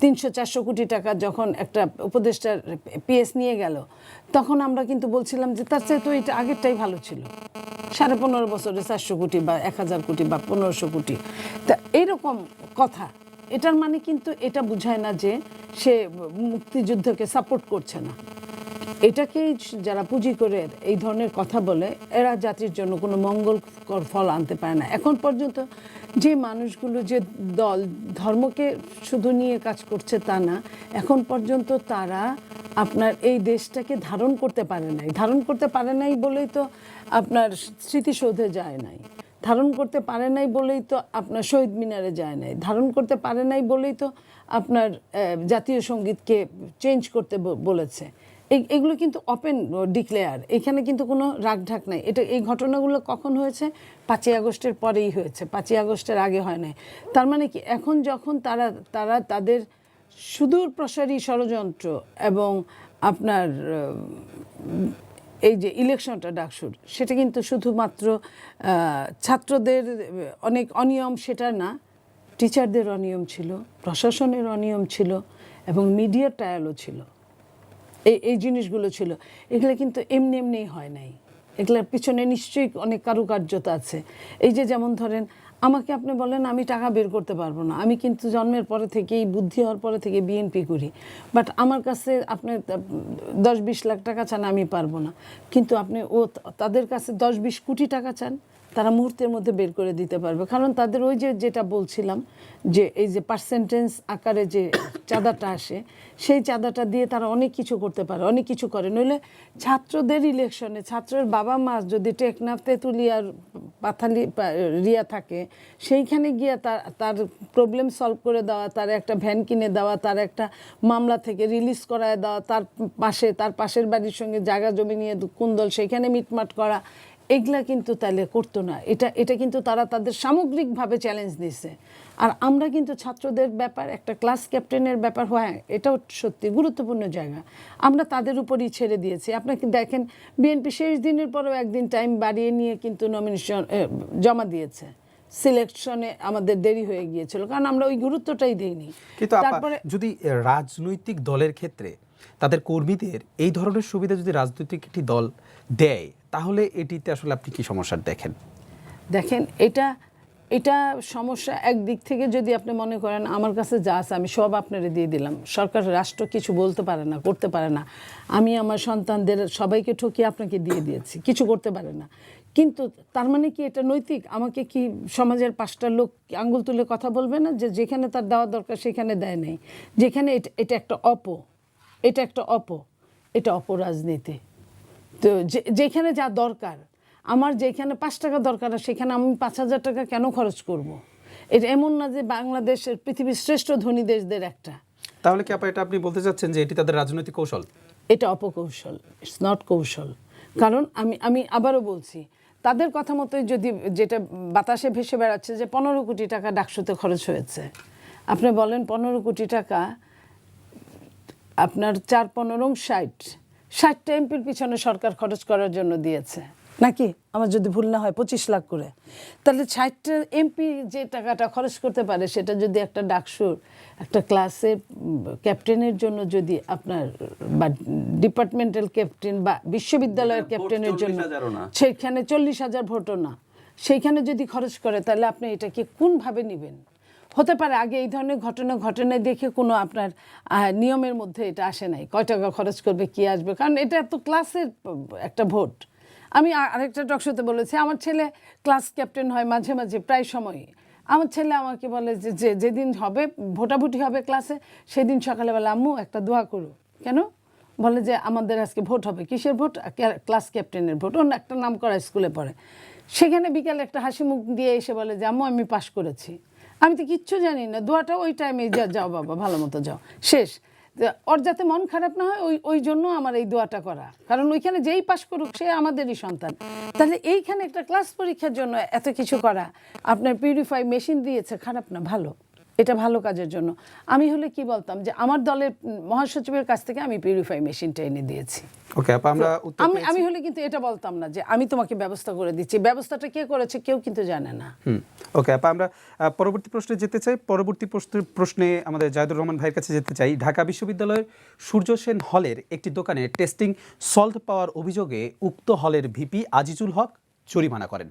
৩০০-৪০০ কোটি টাকা যখন একটা উপদেষ্টার পিএস নিয়ে গেল, তখন আমরা কিন্তু বলছিলাম যে তার চেয়ে তো এটা আগেরটাই ভালো ছিল। 15.5 বছরে 400 কোটি বা 1000 কোটি বা 1500 কোটি, তা এইরকম কথা। এটার মানে কিন্তু এটা বোঝায় না যে সে মুক্তিযুদ্ধকে সাপোর্ট করছে না। এটাকেই যারা পুঁজি করে এই ধরনের কথা বলে, এরা জাতির জন্য কোনো মঙ্গলকর ফল আনতে পারে না। এখন পর্যন্ত যে মানুষগুলো, যে দল ধর্মকে শুধু নিয়ে কাজ করছে তা না, এখন পর্যন্ত তারা আপনার এই দেশটাকে ধারণ করতে পারে নাই। ধারণ করতে পারে নাই বলেই তো আপনার স্মৃতিসৌধে যায় নাই, ধারণ করতে পারে নাই বলেই তো আপনার শহীদ মিনারে যায় নাই, ধারণ করতে পারে নাই বলেই তো আপনার জাতীয় সঙ্গীতকে চেঞ্জ করতে বলেছে। এগুলো কিন্তু ওপেন ডিক্লেয়ার, এখানে কিন্তু কোনো রাগঢাক নাই। এই ঘটনাগুলো কখন হয়েছে? 5ই আগস্টের পরেই হয়েছে, 5ই আগস্টের আগে হয় নাই। তার মানে কি, এখন যখন তারা তাদের সুদূর প্রসারী ষড়যন্ত্র এবং আপনার এই যে ইলেকশনটা ডাকসুর, সেটা কিন্তু শুধুমাত্র ছাত্রদের অনেক অনিয়ম সেটা না, টিচারদের অনিয়ম ছিল, প্রশাসনের অনিয়ম ছিল এবং মিডিয়ার ট্রায়ালও ছিল। এই জিনিসগুলো ছিল। এগুলো কিন্তু এমনি এমনিই হয় নাই, এগুলোর পিছনে নিশ্চয়ই অনেক কারুকার্যতা আছে। এই যে যেমন ধরেন, আমাকে আপনি বলেন আমি টাকা বের করতে পারবো না, আমি কিন্তু জন্মের পরে থেকেই, বুদ্ধি হওয়ার পরে থেকে বিএনপি করি, বাট আমার কাছে আপনি 10-20 লাখ টাকা চান, আমি পারবো না। কিন্তু আপনি তাদের কাছে 10-20 কোটি টাকা চান, তারা মুহূর্তের মধ্যে বের করে দিতে পারবে। কারণ তাদের ওই যেটা বলছিলাম যে এই যে পার্সেন্টেজ আকারে যে চাঁদাটা আসে, সেই চাঁদাটা দিয়ে তারা অনেক কিছু করতে পারে, অনেক কিছু করে। নইলে ছাত্রদের ইলেকশনে ছাত্রের বাবা মা যদি টেকনাফ, তেঁতুলিয়ার, রিয়া থাকে, সেইখানে গিয়ে তার প্রবলেম সলভ করে দেওয়া, তার একটা ভ্যান কিনে দেওয়া, তার একটা মামলা থেকে রিলিজ করায় দেওয়া, তার পাশের বাড়ির সঙ্গে জায়গা জমি নিয়ে কুন্দল, সেইখানে মিটমাট করা, এগুলা কিন্তু তাহলে করতো না। এটা কিন্তু তারা তাদের সামগ্রিকভাবে চ্যালেঞ্জ দিছে। আর আমরা কিন্তু ছাত্রদের ব্যাপার, একটা ক্লাস ক্যাপ্টেনের ব্যাপার, হ্যাঁ এটাও সত্যি গুরুত্বপূর্ণ জায়গা, আমরা তাদের উপরই ছেড়ে দিয়েছি। আপনাকে দেখেন, বিএনপি শেষ দিনের পরেও একদিন টাইম বাড়িয়ে নিয়ে কিন্তু নমিনেশন জমা দিয়েছে। সিলেকশনে আমাদের দেরি হয়ে গিয়েছিল, কারণ আমরা ওই গুরুত্বটাই দিইনি। কিন্তু তারপরে যদি রাজনৈতিক দলের ক্ষেত্রে তাদের কর্মীদের এই ধরনের সুবিধা যদি রাজনৈতিক একটি দল দেয়, তাহলে এটিতে আসলে আপনি কি সমস্যা দেখেন? দেখেন, এটা সমস্যা একদিক থেকে যদি আপনি মনে করেন আমার কাছে যা আছে আমি সব আপনারে দিয়ে দিলাম, সরকার রাষ্ট্র কিছু বলতে পারে না, করতে পারে না, আমি আমার সন্তানদের সবাইকে ঠকিয়ে আপনাকে দিয়ে দিয়েছি, কিছু করতে পারে না। কিন্তু তার মানে কি এটা নৈতিক? আমাকে কি সমাজের 5টা লোক আঙ্গুল তুলে কথা বলবে না যে যেখানে তার দেওয়া দরকার সেখানে দেয় নাই? যেখানে এটা একটা এটা অপরাজনীতি। তো যেখানে যা দরকার, আমার যেখানে 5 টাকা দরকার, সেখানে আমি 5,000 টাকা কেন খরচ করব? এটা এমন না যে বাংলাদেশের পৃথিবীর শ্রেষ্ঠ ধনী দেশদের একটা। তাহলে কি এটা আপনি বলতে চাচ্ছেন যে এটি তাদের রাজনৈতিক কৌশল? এটা অপকৌশল, ইটস নট কৌশল। কারণ আমি আবারও বলছি, তাদের কথা মতোই যদি যেটা বাতাসে ভেসে বেড়াচ্ছে যে 15 কোটি টাকা ডাকসুতে খরচ হয়েছে, আপনি বলেন 15 কোটি টাকা আপনার 4-15-60টা এমপির পিছনে সরকার খরচ করার জন্য দিয়েছে নাকি? আমার যদি ভুল না হয় 25 লাখ করে। তাহলে 60টা এমপি যে টাকাটা খরচ করতে পারে, সেটা যদি একটা ডাকসুর একটা ক্লাসের ক্যাপ্টেনের জন্য যদি আপনার, বা ডিপার্টমেন্টাল ক্যাপ্টেন বা বিশ্ববিদ্যালয়ের ক্যাপ্টেনের জন্য, সেখানে 40,000 ভোটও না, সেইখানে যদি খরচ করে, তাহলে আপনি এটাকে কোনভাবে নেবেন? হতে পারে আগে এই ধরনের ঘটনা দেখে কোনো আপনার নিয়মের মধ্যে এটা আসে নাই, কয় টাকা খরচ করবে, কি আসবে, কারণ এটা তো ক্লাসের একটা ভোট। আমি আরেকটা টকশোতে বলেছি, আমার ছেলে ক্লাস ক্যাপ্টেন হয় মাঝে মাঝে, প্রায় সময়ই। আমার ছেলে আমাকে বলে যে যেদিন হবে ভোটাভুটি হবে ক্লাসে, সেদিন সকালবেলা আম্মু একটা দোয়া করো। কেন? বলে যে আমাদের আজকে ভোট হবে। কিসের ভোট? ক্লাস ক্যাপ্টেনের ভোট। অন্য একটা নাম করা স্কুলে পড়ে। সেখানে বিকালে একটা হাসি মুখ দিয়ে এসে বলে যে আম্মু আমি পাশ করেছি। আমি তো কিচ্ছু জানি না, দোয়াটা ওই টাইমে যাও বাবা, ভালো মতো যাও, শেষ। ওর যাতে মন খারাপ না হয়, ওই জন্য আমার এই দোয়াটা করা, কারণ ওইখানে যেই পাশ করুক সে আমাদেরই সন্তান। তাহলে এইখানে একটা ক্লাস পরীক্ষার জন্য এত কিছু করা, আপনার পিউরিফাই মেশিন দিয়েছে, খারাপ না, ভালো, এটা ভালো কাজের জন্য। আমি হলে কি বলতাম যে আমার দলের মহাসচিবের কাছ থেকে আমি পিউরিফাই মেশিনটা এনে দিয়েছি। ওকে আপা, আমি হলে কিন্তু এটা বলতাম না যে আমি তোমাকে ব্যবস্থা করে দিচ্ছি, ব্যবস্থাটা কে করেছে কেউ কিন্তু জানে না। ওকে আপা, আমরা পরবর্তী প্রশ্নে যেতে চাই। পরবর্তী প্রশ্নে আমাদের জাহিদুর রহমান ভাইয়ের কাছে যেতে চাই। ঢাকা বিশ্ববিদ্যালয়ের সূর্য সেন হলের একটি দোকানে টেস্টিং সল্ট পাওয়ার অভিযোগে উক্ত হলের ভিপি আজিজুল হক জরিমানা করেন।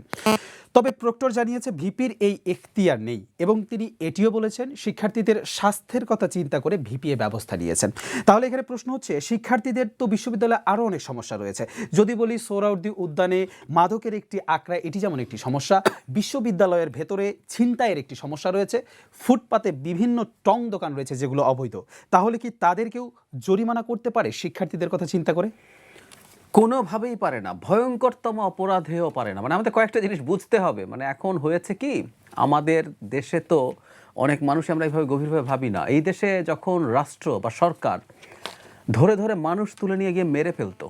তবে প্রক্টর জানিয়েছে ভিপির এই এখতিয়ার নেই এবং তিনি এটিও বলেছেন শিক্ষার্থীদের স্বাস্থ্যের কথা চিন্তা করে ভিপি এ ব্যবস্থা নিয়েছেন। তাহলে এখানে প্রশ্ন হচ্ছে, শিক্ষার্থীদের তো বিশ্ববিদ্যালয়ে আরও অনেক সমস্যা রয়েছে। যদি বলি সোহরাওয়ার্দী উদ্যানে মাদকের একটি আঁকড়া, এটি যেমন একটি সমস্যা, বিশ্ববিদ্যালয়ের ভেতরে ছিনতাইয়ের একটি সমস্যা রয়েছে, ফুটপাতে বিভিন্ন টং দোকান রয়েছে যেগুলো অবৈধ। তাহলে কি তাদেরকেও জরিমানা করতে পারে শিক্ষার্থীদের কথা চিন্তা করে? কোনোভাবেই পারে না, ভয়ঙ্করতম অপরাধেও পারে না। মানে আমাদের কয়েকটা জিনিস বুঝতে হবে। মানে এখন হয়েছে কি, আমাদের দেশে তো অনেক মানুষ আমরা এইভাবে গভীরভাবে ভাবি না। এই দেশে যখন রাষ্ট্র বা সরকার ধরে ধরে মানুষ তুলে নিয়ে গিয়ে মেরে ফেলতো,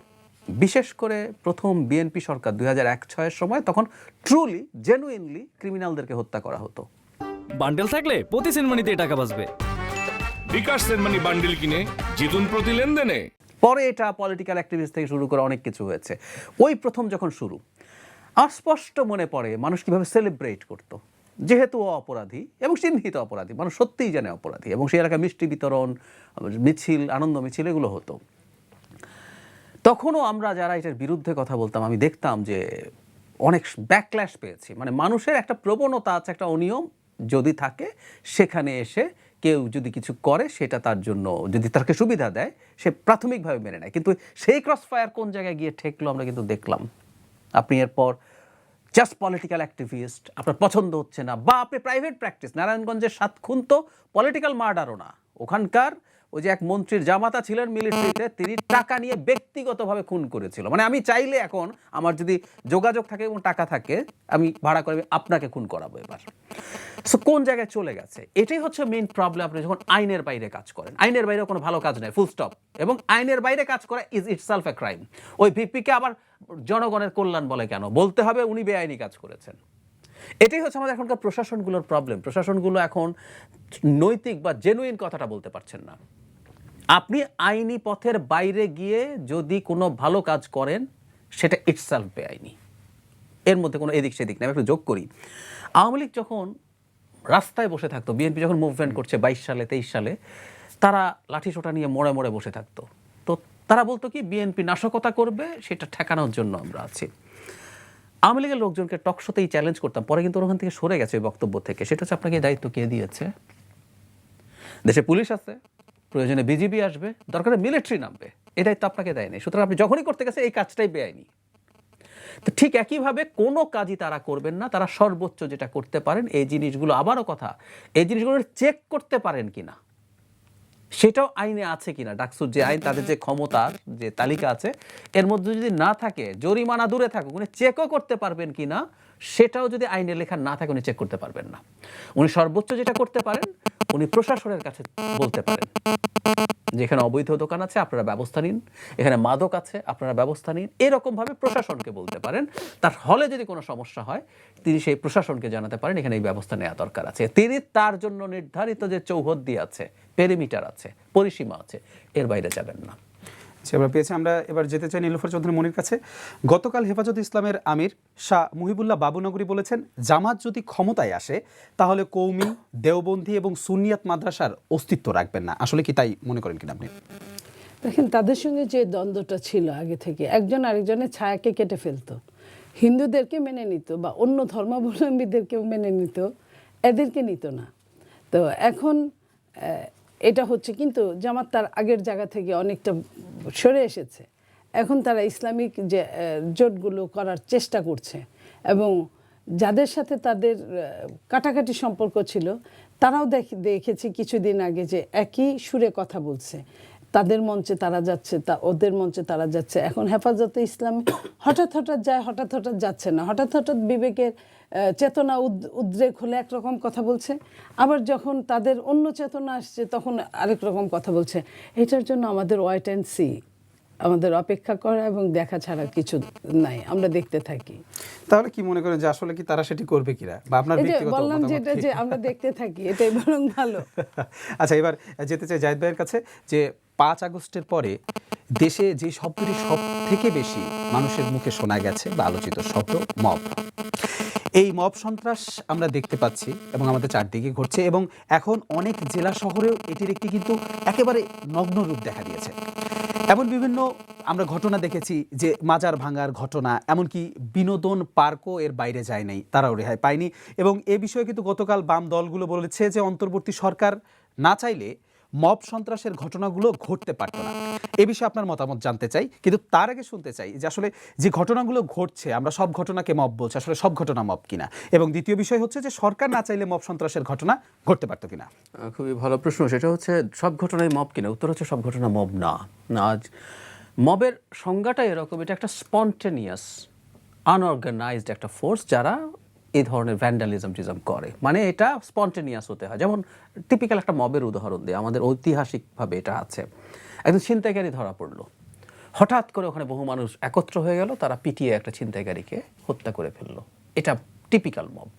বিশেষ করে প্রথম বিএনপি সরকার 2001-06 সময়, তখন ট্রুলি জেনুইনলি ক্রিমিনালদেরকে হত্যা করা হতো। বান্ডেল থাকলে প্রতি সেনমানিতে টাকা বাঁচবে। বিকাশ সেনমানি বান্ডিল কিনে জিতুন প্রতি লেনদেনে। পরে এটা পলিটিক্যাল অ্যাক্টিভিস্ট থেকে শুরু করে অনেক কিছু হয়েছে। ওই প্রথম যখন শুরু, আর স্পষ্ট মনে পড়ে মানুষ কীভাবে সেলিব্রেট করতো, যেহেতু ও অপরাধী এবং চিহ্নিত অপরাধী, মানুষ সত্যিই জানে অপরাধী, এবং সেই এলাকায় মিষ্টি বিতরণ, মিছিল, আনন্দ মিছিল এগুলো হতো। তখনও আমরা যারা এটার বিরুদ্ধে কথা বলতাম, আমি দেখতাম যে অনেক ব্যাকল্যাশ পেয়েছি। মানে মানুষের একটা প্রবণতা আছে, একটা অনিয়ম যদি থাকে, সেখানে এসে কেউ যদি কিছু করে সেটা তার জন্য যদি তাকে সুবিধা দেয়, সে প্রাথমিকভাবে মেনে নেয়। কিন্তু সেই ক্রস ফায়ার কোন জায়গায় গিয়ে ঠেকলো আমরা কিন্তু দেখলাম। আপনি এরপর জাস্ট পলিটিক্যাল অ্যাক্টিভিস্ট, আপনার পছন্দ হচ্ছে না, বা আপনি প্রাইভেট প্র্যাকটিস, নারায়ণগঞ্জের 7 খুন তো পলিটিক্যাল মার্ডারও না। ওখানকার ওই যে এক মন্ত্রীর জামাতা ছিলেন মিলিটারিতে, তিনি টাকা নিয়ে ব্যক্তিগতভাবে খুন করেছিল। মানে আমি চাইলে এখন আমার যদি যোগাযোগ থাকে এবং টাকা থাকে, আমি ভাড়া করে আপনাকে খুন করাবো এবার। সো কোন জায়গায় চলে গেছে, এটাই হচ্ছে মেইন প্রবলেম। আপনি যখন আইনের বাইরে কাজ করেন, আইনের বাইরে কোনো ভালো কাজ নেই, ফুল স্টপ। এবং আইনের বাইরে কাজ করা ইজ ইটসেলফ এ ক্রাইম। ওই ভিপিকে আবার জনগণের কল্যাণ বলে কেন? বলতে হবে উনি বেআইনি কাজ করেছেন। এটাই হচ্ছে আমাদের এখনকার প্রশাসনগুলোর প্রবলেম। প্রশাসনগুলো এখন নৈতিক বা জেনুইন কথাটা বলতে পারছেন না। আপনি আইনি পথের বাইরে গিয়ে যদি কোনো ভালো কাজ করেন, সেটা ইটসেলফ বেআইনি, এর মধ্যে কোনো এদিক সেদিক নেই। আমি একটু যোগ করি, আওয়ামী লীগ যখন রাস্তায় বসে থাকতো, বিএনপি যখন মুভমেন্ট করছে 22 সালে 23 সালে, তারা লাঠিসোঁটা নিয়ে মোড়ে মোড়ে বসে থাকতো। তো তারা বলতো কি, বিএনপি নাশকতা করবে, সেটা ঠেকানোর জন্য আমরা আছি। আওয়ামী লীগের লোকজনকে টকশোতেই চ্যালেঞ্জ করতাম, পরে কিন্তু ওখান থেকে সরে গেছে ওই বক্তব্য থেকে। সেটা হচ্ছে, আপনাকে দায়িত্ব কে দিয়েছে? দেশে পুলিশ আছে, প্রয়োজনে বিজিবি আসবে, দরকারে মিলিটারি নামবে, এই দায়িত্ব আপনাকে দেয়নি। সুতরাং আপনি যখনই করতে গেছে এই কাজটাই বেআইনি। তো ঠিক একইভাবে কোনো কাজই তারা করবেন না। তারা সর্বোচ্চ যেটা করতে পারেন, এই জিনিসগুলো, আবারও কথা, এই জিনিসগুলো চেক করতে পারেন কিনা, সেটাও আইনে আছে কিনা। ডাকসুর যে আইন, তাদের যে ক্ষমতার যে তালিকা আছে, এর মধ্যে যদি না থাকে, জরিমানা দূরে থাকুক, উনি চেকও করতে পারবেন কিনা, সেটাও যদি আইনে লেখা না থাকে, উনি চেক করতে পারবেন না। উনি সর্বোচ্চ যেটা করতে পারেন, উনি প্রশাসনের কাছে বলতে পারেন, যেখানে অবৈধ দোকান আছে আপনারা ব্যবস্থা নিন, এখানে মাদক আছে আপনারা ব্যবস্থা নিন। এরকমভাবে প্রশাসনকে বলতে পারেন। তার হলে যদি কোনো সমস্যা হয়, তিনি সেই প্রশাসনকে জানাতে পারেন এখানে এই ব্যবস্থা নেওয়া দরকার আছে। তিনি তার জন্য নির্ধারিত যে চৌহদ্দি আছে, পেরিমিটার আছে, পরিসীমা আছে, এর বাইরে যাবেন না। আমরা পেয়েছি। আমরা এবার যেতে চাই নীলুফার চৌধুরী মনির কাছে। গতকাল হেফাজত ইসলামের আমির শাহ মুহিবুল্লাহ বাবুনগরী বলেছেন, জামাত যদি ক্ষমতায় আসে তাহলে কৌমি, দেওবন্দি এবং সুন্নিয়াত মাদ্রাসার অস্তিত্ব রাখবেন না। আসলে কি তাই মনে করেন কিনা আপনি? দেখেন, তাদের সঙ্গে যে দ্বন্দ্বটা ছিল আগে থেকে, একজন আরেকজনের ছায়াকে কেটে ফেলতো, হিন্দুদেরকে মেনে নিত বা অন্য ধর্মাবলম্বীদেরকেও মেনে নিত, এদেরকে নিত না। তো এখন এটা হচ্ছে, কিন্তু জামাত তার আগের জায়গা থেকে অনেকটা সরে এসেছে। এখন তারা ইসলামিক যে জোটগুলো করার চেষ্টা করছে, এবং যাদের সাথে তাদের কাটাকাটি সম্পর্ক ছিল, তারাও দেখেছি কিছুদিন আগে যে একই সুরে কথা বলছে। তাদের মঞ্চে তারা যাচ্ছে, ওদের মঞ্চে তারা যাচ্ছে। এখন হেফাজতে ইসলাম হঠাৎ হঠাৎ যায়, হঠাৎ হঠাৎ যাচ্ছে না। হঠাৎ হঠাৎ বিবেকের চেতনা উদ্রেক হলে একরকম কথা বলছে, আবার যখন তাদের অন্য চেতনা আসছে তখন আরেক রকম কথা বলছে। এটার জন্য আমাদের ওয়েট অ্যান্ড সি, আমাদের অপেক্ষা করা এবং দেখা ছাড়া কিছু নাই, আমরা দেখতে থাকি। তাহলে কি মনে করেন যে আসলে কি তারা সেটি করবে কিনা, বা আপনার ব্যক্তিগত বললাম যেটা, যে আমরা দেখতে থাকি, এটাই বরং ভালো। আচ্ছা, এবার যেতে চাই জাহিদ ভাইয়ের কাছে, যে 5 আগস্টের পরে দেশে যে শব্দটি সব থেকে বেশি মানুষের মুখে শোনা গেছে বা আলোচিত শব্দ, মব। এই মব সন্ত্রাস আমরা দেখতে পাচ্ছি এবং আমাদের চারদিকে ঘটছে, এবং এখন অনেক জেলা শহরেও এটির একটি কিন্তু একেবারে নগ্ন রূপ দেখা দিয়েছে। এমন বিভিন্ন আমরা ঘটনা দেখেছি যে মাজার ভাঙার ঘটনা, এমনকি বিনোদন পার্কও এর বাইরে যায় নাই, তারাও রেহাই পায়নি। এবং এ বিষয়ে কিন্তু গতকাল বাম দলগুলো বলেছে যে অন্তর্বর্তী সরকার না চাইলে মব সন্ত্রাসের ঘটনাগুলো ঘটতে পারত না। এ বিষয়ে আপনার মতামত জানতে চাই, কিন্তু তার আগে শুনতে চাই যে আসলে যে ঘটনাগুলো ঘটছে, আমরা সব ঘটনাকে মব বলছি, আসলে সব ঘটনা মব কিনা। এবং দ্বিতীয় বিষয় হচ্ছে যে সরকার না চাইলে মব সন্ত্রাসের ঘটনা ঘটতে পারতো কিনা। খুবই ভালো প্রশ্ন। সেটা হচ্ছে সব ঘটনায় মব কিনা, উত্তর হচ্ছে সব ঘটনা মব না। আজ মবের সংজ্ঞাটা এরকম, এটা একটা স্পন্টেনিয়াস আনঅর্গানাইজড একটা ফোর্স যারা এই ধরনের ভ্যান্ডালিজম করে, মানে এটা স্পন্টেনিয়াস হতে হয়। যেমন টিপিক্যাল একটা মবের উদাহরণ দিয়ে, আমাদের ঐতিহাসিকভাবে এটা আছে। একজন ছিনতাইকারী ধরা পড়লো, হঠাৎ করে ওখানে বহু মানুষ একত্র হয়ে গেল, তারা পিটিয়ে একটা ছিনতাইকারীকে হত্যা করে ফেললো। এটা টিপিক্যাল মব।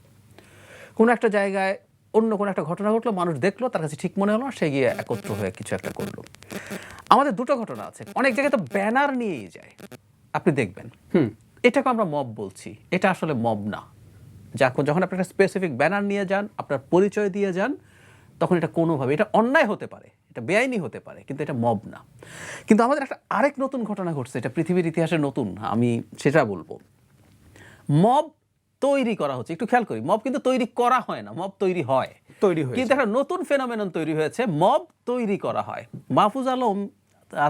কোনো একটা জায়গায় অন্য কোনো একটা ঘটনা ঘটলো, মানুষ দেখলো, তার কাছে ঠিক মনে হলো, সে গিয়ে একত্র হয়ে কিছু একটা করলো। আমাদের দুটো ঘটনা আছে, অনেক জায়গায় তো ব্যানার নিয়েই যায়, আপনি দেখবেন। এটাকে আমরা মব বলছি, এটা আসলে মব না। যখন আপনি একটা স্পেসিফিক ব্যানার নিয়ে যান, আপনার পরিচয় দিয়ে যান, তখন এটা কোনোভাবে, এটা অন্যায় হতে পারে, এটা বেআইনি হতে পারে, কিন্তু এটা মব না। কিন্তু আমাদের একটা আরেক নতুন ঘটনা ঘটছে, এটা পৃথিবীর ইতিহাসে নতুন, আমি সেটা বলবো। মব তৈরি করা হচ্ছে, একটু খেয়াল করি, মব কিন্তু তৈরি করা হয় না, মব তৈরি হয়, কিন্তু একটা নতুন ফেনোমেনন তৈরি হয়েছে, মব তৈরি করা হয়। মাহফুজ আলম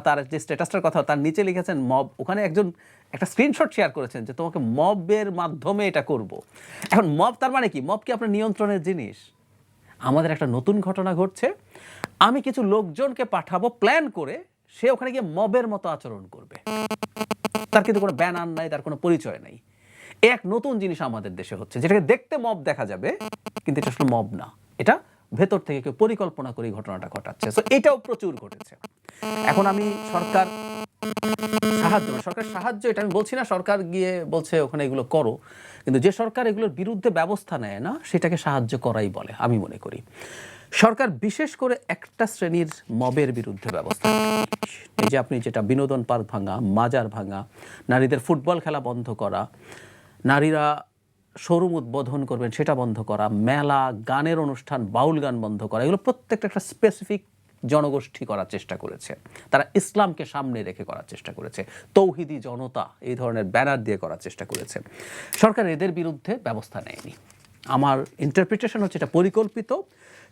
তার যে স্ট্যাটাসটার কথা, তার নিচে লিখেছেন মব, ওখানে একজন একটা স্ক্রিনশট শেয়ার করেছেন যে তোমাকে মবের মাধ্যমে এটা করব। এখন মব তার মানে কি? মব কি আপনার নিয়ন্ত্রণের জিনিস? আমাদের একটা নতুন ঘটনা ঘটছে, আমি কিছু লোকজনকে পাঠাবো প্ল্যান করে, সে ওখানে গিয়ে মবের মতো আচরণ করবে, তার কিন্তু কোনো ব্যানার নাই, তার কোনো পরিচয় নাই। এক নতুন জিনিস আমাদের দেশে হচ্ছে, যেটাকে দেখতে মব দেখা যাবে, কিন্তু এটা আসলে মব না, এটা ভেতর থেকে কেউ পরিকল্পনা করে ঘটনাটা ঘটাচ্ছে। সো এটাও প্রচুর ঘটেছে। এখন আমি সরকার সাহায্য এটা আমি বলছি না, সরকার গিয়ে বলছে ওখানে এগুলো করো, কিন্তু যে সরকার এগুলোর বিরুদ্ধে ব্যবস্থা নেয় না, সেটাকে সাহায্য করাই বলে আমি মনে করি। সরকার বিশেষ করে একটা শ্রেণীর মবের বিরুদ্ধে ব্যবস্থা নেয়। এই যে আপনি যেটা বিনোদন পার্ক ভাঙা, মাজার ভাঙা, নারীদের ফুটবল খেলা বন্ধ করা, নারীরা শোরুম উদ্বোধন করবেন সেটা বন্ধ করা, মেলা, গানের অনুষ্ঠান, বাউল গান বন্ধ করা, এগুলো প্রত্যেকটা একটা স্পেসিফিক জনগোষ্ঠী করার চেষ্টা করেছে, তারা ইসলামকে সামনে রেখে করার চেষ্টা করেছে, তৌহিদি জনতা এই ধরনের ব্যানার দিয়ে করার চেষ্টা করেছে। সরকার এদের বিরুদ্ধে ব্যবস্থা নেয়নি। আমার ইন্টারপ্রিটেশন হচ্ছে এটা পরিকল্পিত।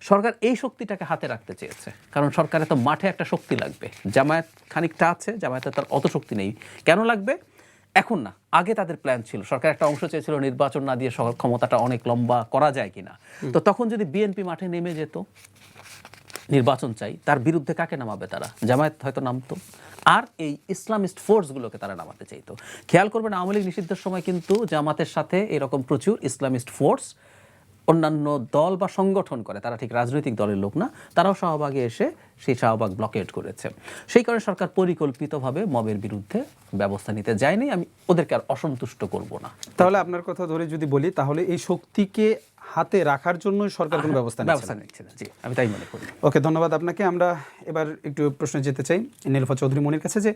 সরকার এই শক্তিটাকে হাতে রাখতে চেয়েছে, কারণ সরকারের তো মাঠে একটা শক্তি লাগবে। জামায়াত খানিকটা আছে, জামায়াতের তার অত শক্তি নেই। কেন লাগবে? এখন না, আগে তাদের প্ল্যান ছিল। সরকার একটা অংশ চেয়েছিল নির্বাচন না দিয়ে ক্ষমতাটা অনেক লম্বা করা যায় কিনা। তো তখন যদি বিএনপি মাঠে নেমে যেত, নির্বাচন চাই, তার বিরুদ্ধে কাকে নামাবে তারা? জামায়াত হয়তো নামতো, আর এই ইসলামিস্ট ফোর্সগুলোকে তারা নামাতে চাইতো। খেয়াল করবেন, আওয়ামী লীগ নিষিদ্ধের সময় কিন্তু জামাতের সাথে এরকম প্রচুর ইসলামিস্ট ফোর্স, অন্যান্য দল বা সংগঠন করে, তারা ঠিক রাজনৈতিক দলের লোক না, তারাও শাহবাগে এসে সেই শাহবাগ ব্লকেট করেছে। সেই কারণে সরকার পরিকল্পিতভাবে মবের বিরুদ্ধে ব্যবস্থা নিতে যায়নি। আমি ওদেরকে আর অসন্তুষ্ট করব না। তাহলে আপনার কথা ধরে যদি বলি, তাহলে এই শক্তিকে হাতে রাখার জন্য সরকার কোনো ব্যবস্থা নিচ্ছে না। জি, আমি তাই মনে করি। ওকে, ধন্যবাদ আপনাকে। আমরা এবার একটু প্রশ্নে যেতে চাই নীলুফা চৌধুরী মনির কাছে, যে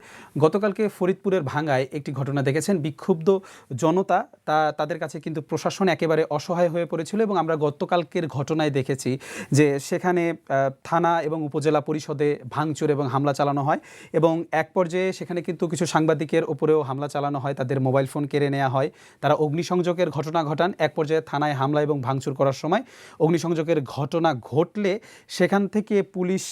গতকালকে ফরিদপুরের ভাঙ্গায় একটি ঘটনা দেখেছেন, বিক্ষুব্ধ জনতা তাদের কাছে কিন্তু প্রশাসন একেবারে অসহায় হয়ে পড়েছিল, এবং আমরা গতকালকের ঘটনায় দেখেছি যে সেখানে থানা এবং উপজেলা পরিষদে ভাঙচুর এবং হামলা চালানো হয়, এবং এক পর্যায়ে সেখানে কিন্তু কিছু সাংবাদিকের ওপরেও হামলা চালানো হয়, তাদের মোবাইল ফোন কেড়ে নেওয়া হয়, তারা অগ্নিসংযোগের ঘটনা ঘটান। এক পর্যায়ে থানায় হামলা এবং ভাঙচুর করার সময় অগ্নিসংযোগের ঘটনা ঘটলে সেখান থেকে পুলিশ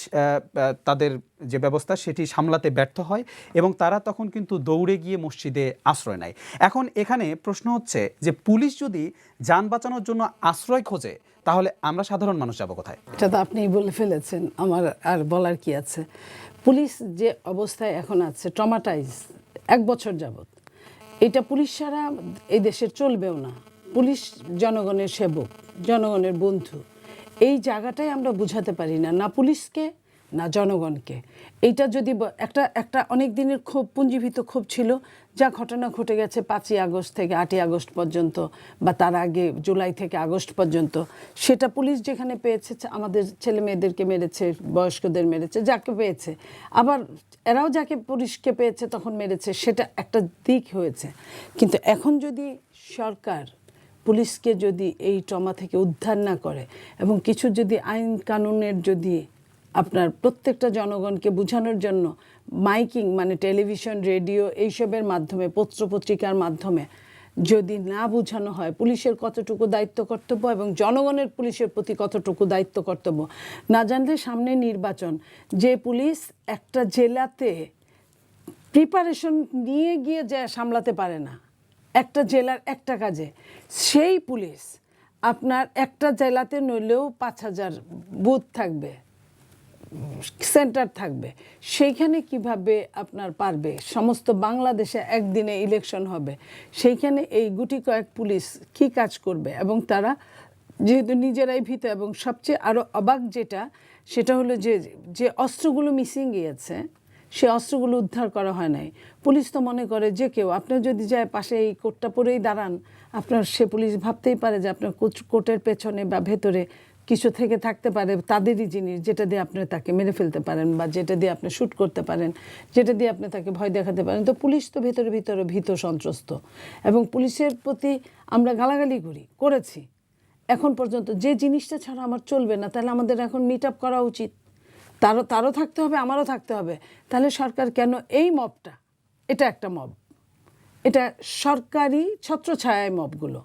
তাদের যে ব্যবস্থা সেটি সামলাতে ব্যর্থ হয়, এবং তারা তখন কিন্তু দৌড়ে গিয়ে মসজিদে আশ্রয় নেয়। এখন এখানে প্রশ্ন হচ্ছে যে পুলিশ যদি যান বাঁচানোর জন্য আশ্রয় খোঁজে, তাহলে আমরা সাধারণ মানুষ যাব কোথায়? এটা তো আপনি বলে ফেলেছেন, আমার আর বলার কি আছে। পুলিশ যে অবস্থায় এখন আছে, ট্রমাটাইজ 1 বছর যাবত, এটা পুলিশ ছাড়া এই দেশের চলবেও না। পুলিশ জনগণের সেবক, জনগণের বন্ধু, এই জায়গাটাই আমরা বুঝাতে পারি না, না পুলিশকে না জনগণকে। এইটা যদি একটা অনেক দিনের ক্ষোভ, পুঞ্জীভূত ক্ষোভ ছিল, যা ঘটনা ঘটে গেছে 5ই আগস্ট থেকে 8ই আগস্ট পর্যন্ত, বা তার আগে জুলাই থেকে আগস্ট পর্যন্ত, সেটা পুলিশ যেখানে পেয়েছে, আমাদের ছেলে মেয়েদেরকে মেরেছে, বয়স্কদের মেরেছে, যাকে পেয়েছে, আবার এরাও যাকে পুলিশকে পেয়েছে তখন মেরেছে, সেটা একটা দিক হয়েছে। কিন্তু এখন যদি সরকার পুলিশকে যদি এই ট্রমা থেকে উদ্ধার না করে, এবং কিছু যদি আইন কানুনের যদি আপনার প্রত্যেকটা জনগণকে বোঝানোর জন্য মাইকিং মানে টেলিভিশন, রেডিও এইসবের মাধ্যমে, পত্রপত্রিকার মাধ্যমে যদি না বোঝানো হয় পুলিশের কতটুকু দায়িত্ব কর্তব্য এবং জনগণের পুলিশের প্রতি কতটুকু দায়িত্ব কর্তব্য না জানলে সামনে নির্বাচন, যে পুলিশ একটা জেলাতে প্রিপারেশন নিয়ে গিয়ে যা সামলাতে পারে না একটা জেলার একটা কাজে, সেই পুলিশ আপনার একটা জেলাতে নইলেও 5,000 বুথ থাকবে, সেন্টার থাকবে, সেইখানে কিভাবে আপনার পারবে? সমস্ত বাংলাদেশে একদিনে ইলেকশন হবে, সেইখানে এই গুটি কয়েক পুলিশ কি কাজ করবে? এবং তারা যেহেতু নিজেরাই ভীত, এবং সবচেয়ে আরও অবাক যেটা সেটা হলো যে অস্ত্রগুলো মিসিং গিয়েছে সে অস্ত্রগুলো উদ্ধার করা হয় নাই। পুলিশ তো মনে করে যে কেউ আপনার যদি যায় পাশে এই কোটটা পরেই দাঁড়ান, আপনার সে পুলিশ ভাবতেই পারে যে আপনার কোটের পেছনে বা ভেতরে কিছু থেকে থাকতে পারে তাদেরই জিনিস, যেটা দিয়ে আপনি তাকে মেরে ফেলতে পারেন বা যেটা দিয়ে আপনি শ্যুট করতে পারেন, যেটা দিয়ে আপনি তাকে ভয় দেখাতে পারেন। তো পুলিশ তো ভেতরে ভিতরে ভীত সন্ত্রস্ত, এবং পুলিশের প্রতি আমরা গালাগালি করেছি এখন পর্যন্ত। যে জিনিসটা ছাড়া আমার চলবে না, তাহলে আমাদের এখন মিট আপ করা উচিত, তারও থাকতে হবে, আমারও থাকতে হবে। তাহলে সরকার কেন এই মবটা, এটা একটা মব, এটা সরকারি ছত্রছায়ায় মবগুলো,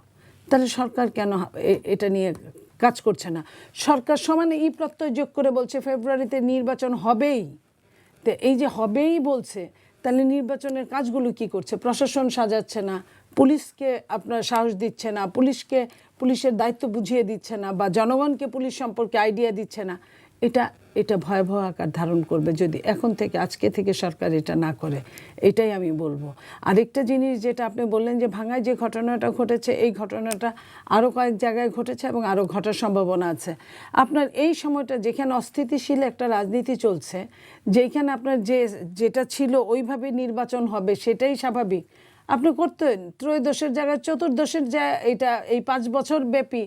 তাহলে সরকার কেন এটা নিয়ে কাজ করছে না? সরকার সমানে এই প্রত্যয় যোগ করে বলছে ফেব্রুয়ারিতে নির্বাচন হবেই। তো এই যে হবেই বলছে, তাহলে নির্বাচনের কাজগুলো কি করছে? প্রশাসন সাজাচ্ছে না, পুলিশকে আপনার সাহস দিচ্ছে না, পুলিশের দায়িত্ব বুঝিয়ে দিচ্ছে না, বা জনগণকে পুলিশ সম্পর্কে আইডিয়া দিচ্ছে না। এটা ভয়াবহ আকার ধারণ করবে যদি এখন থেকে, আজকে থেকে সরকার এটা না করে। এটাই আমি বলবো। আরেকটা জিনিস যেটা আপনি বললেন যে ভাঙায় যে ঘটনাটা ঘটেছে, এই ঘটনাটা আরও কয়েক জায়গায় ঘটেছে এবং আরও ঘটার সম্ভাবনা আছে। আপনার এই সময়টা যেখানে অস্থিতিশীল একটা রাজনীতি চলছে, যেখানে আপনার যেটা ছিল ওইভাবে নির্বাচন হবে সেটাই স্বাভাবিক, আপনি করতেন ত্রয়োদশের জায়গায় চতুর্দশের এটা এই 5 বছর ব্যাপী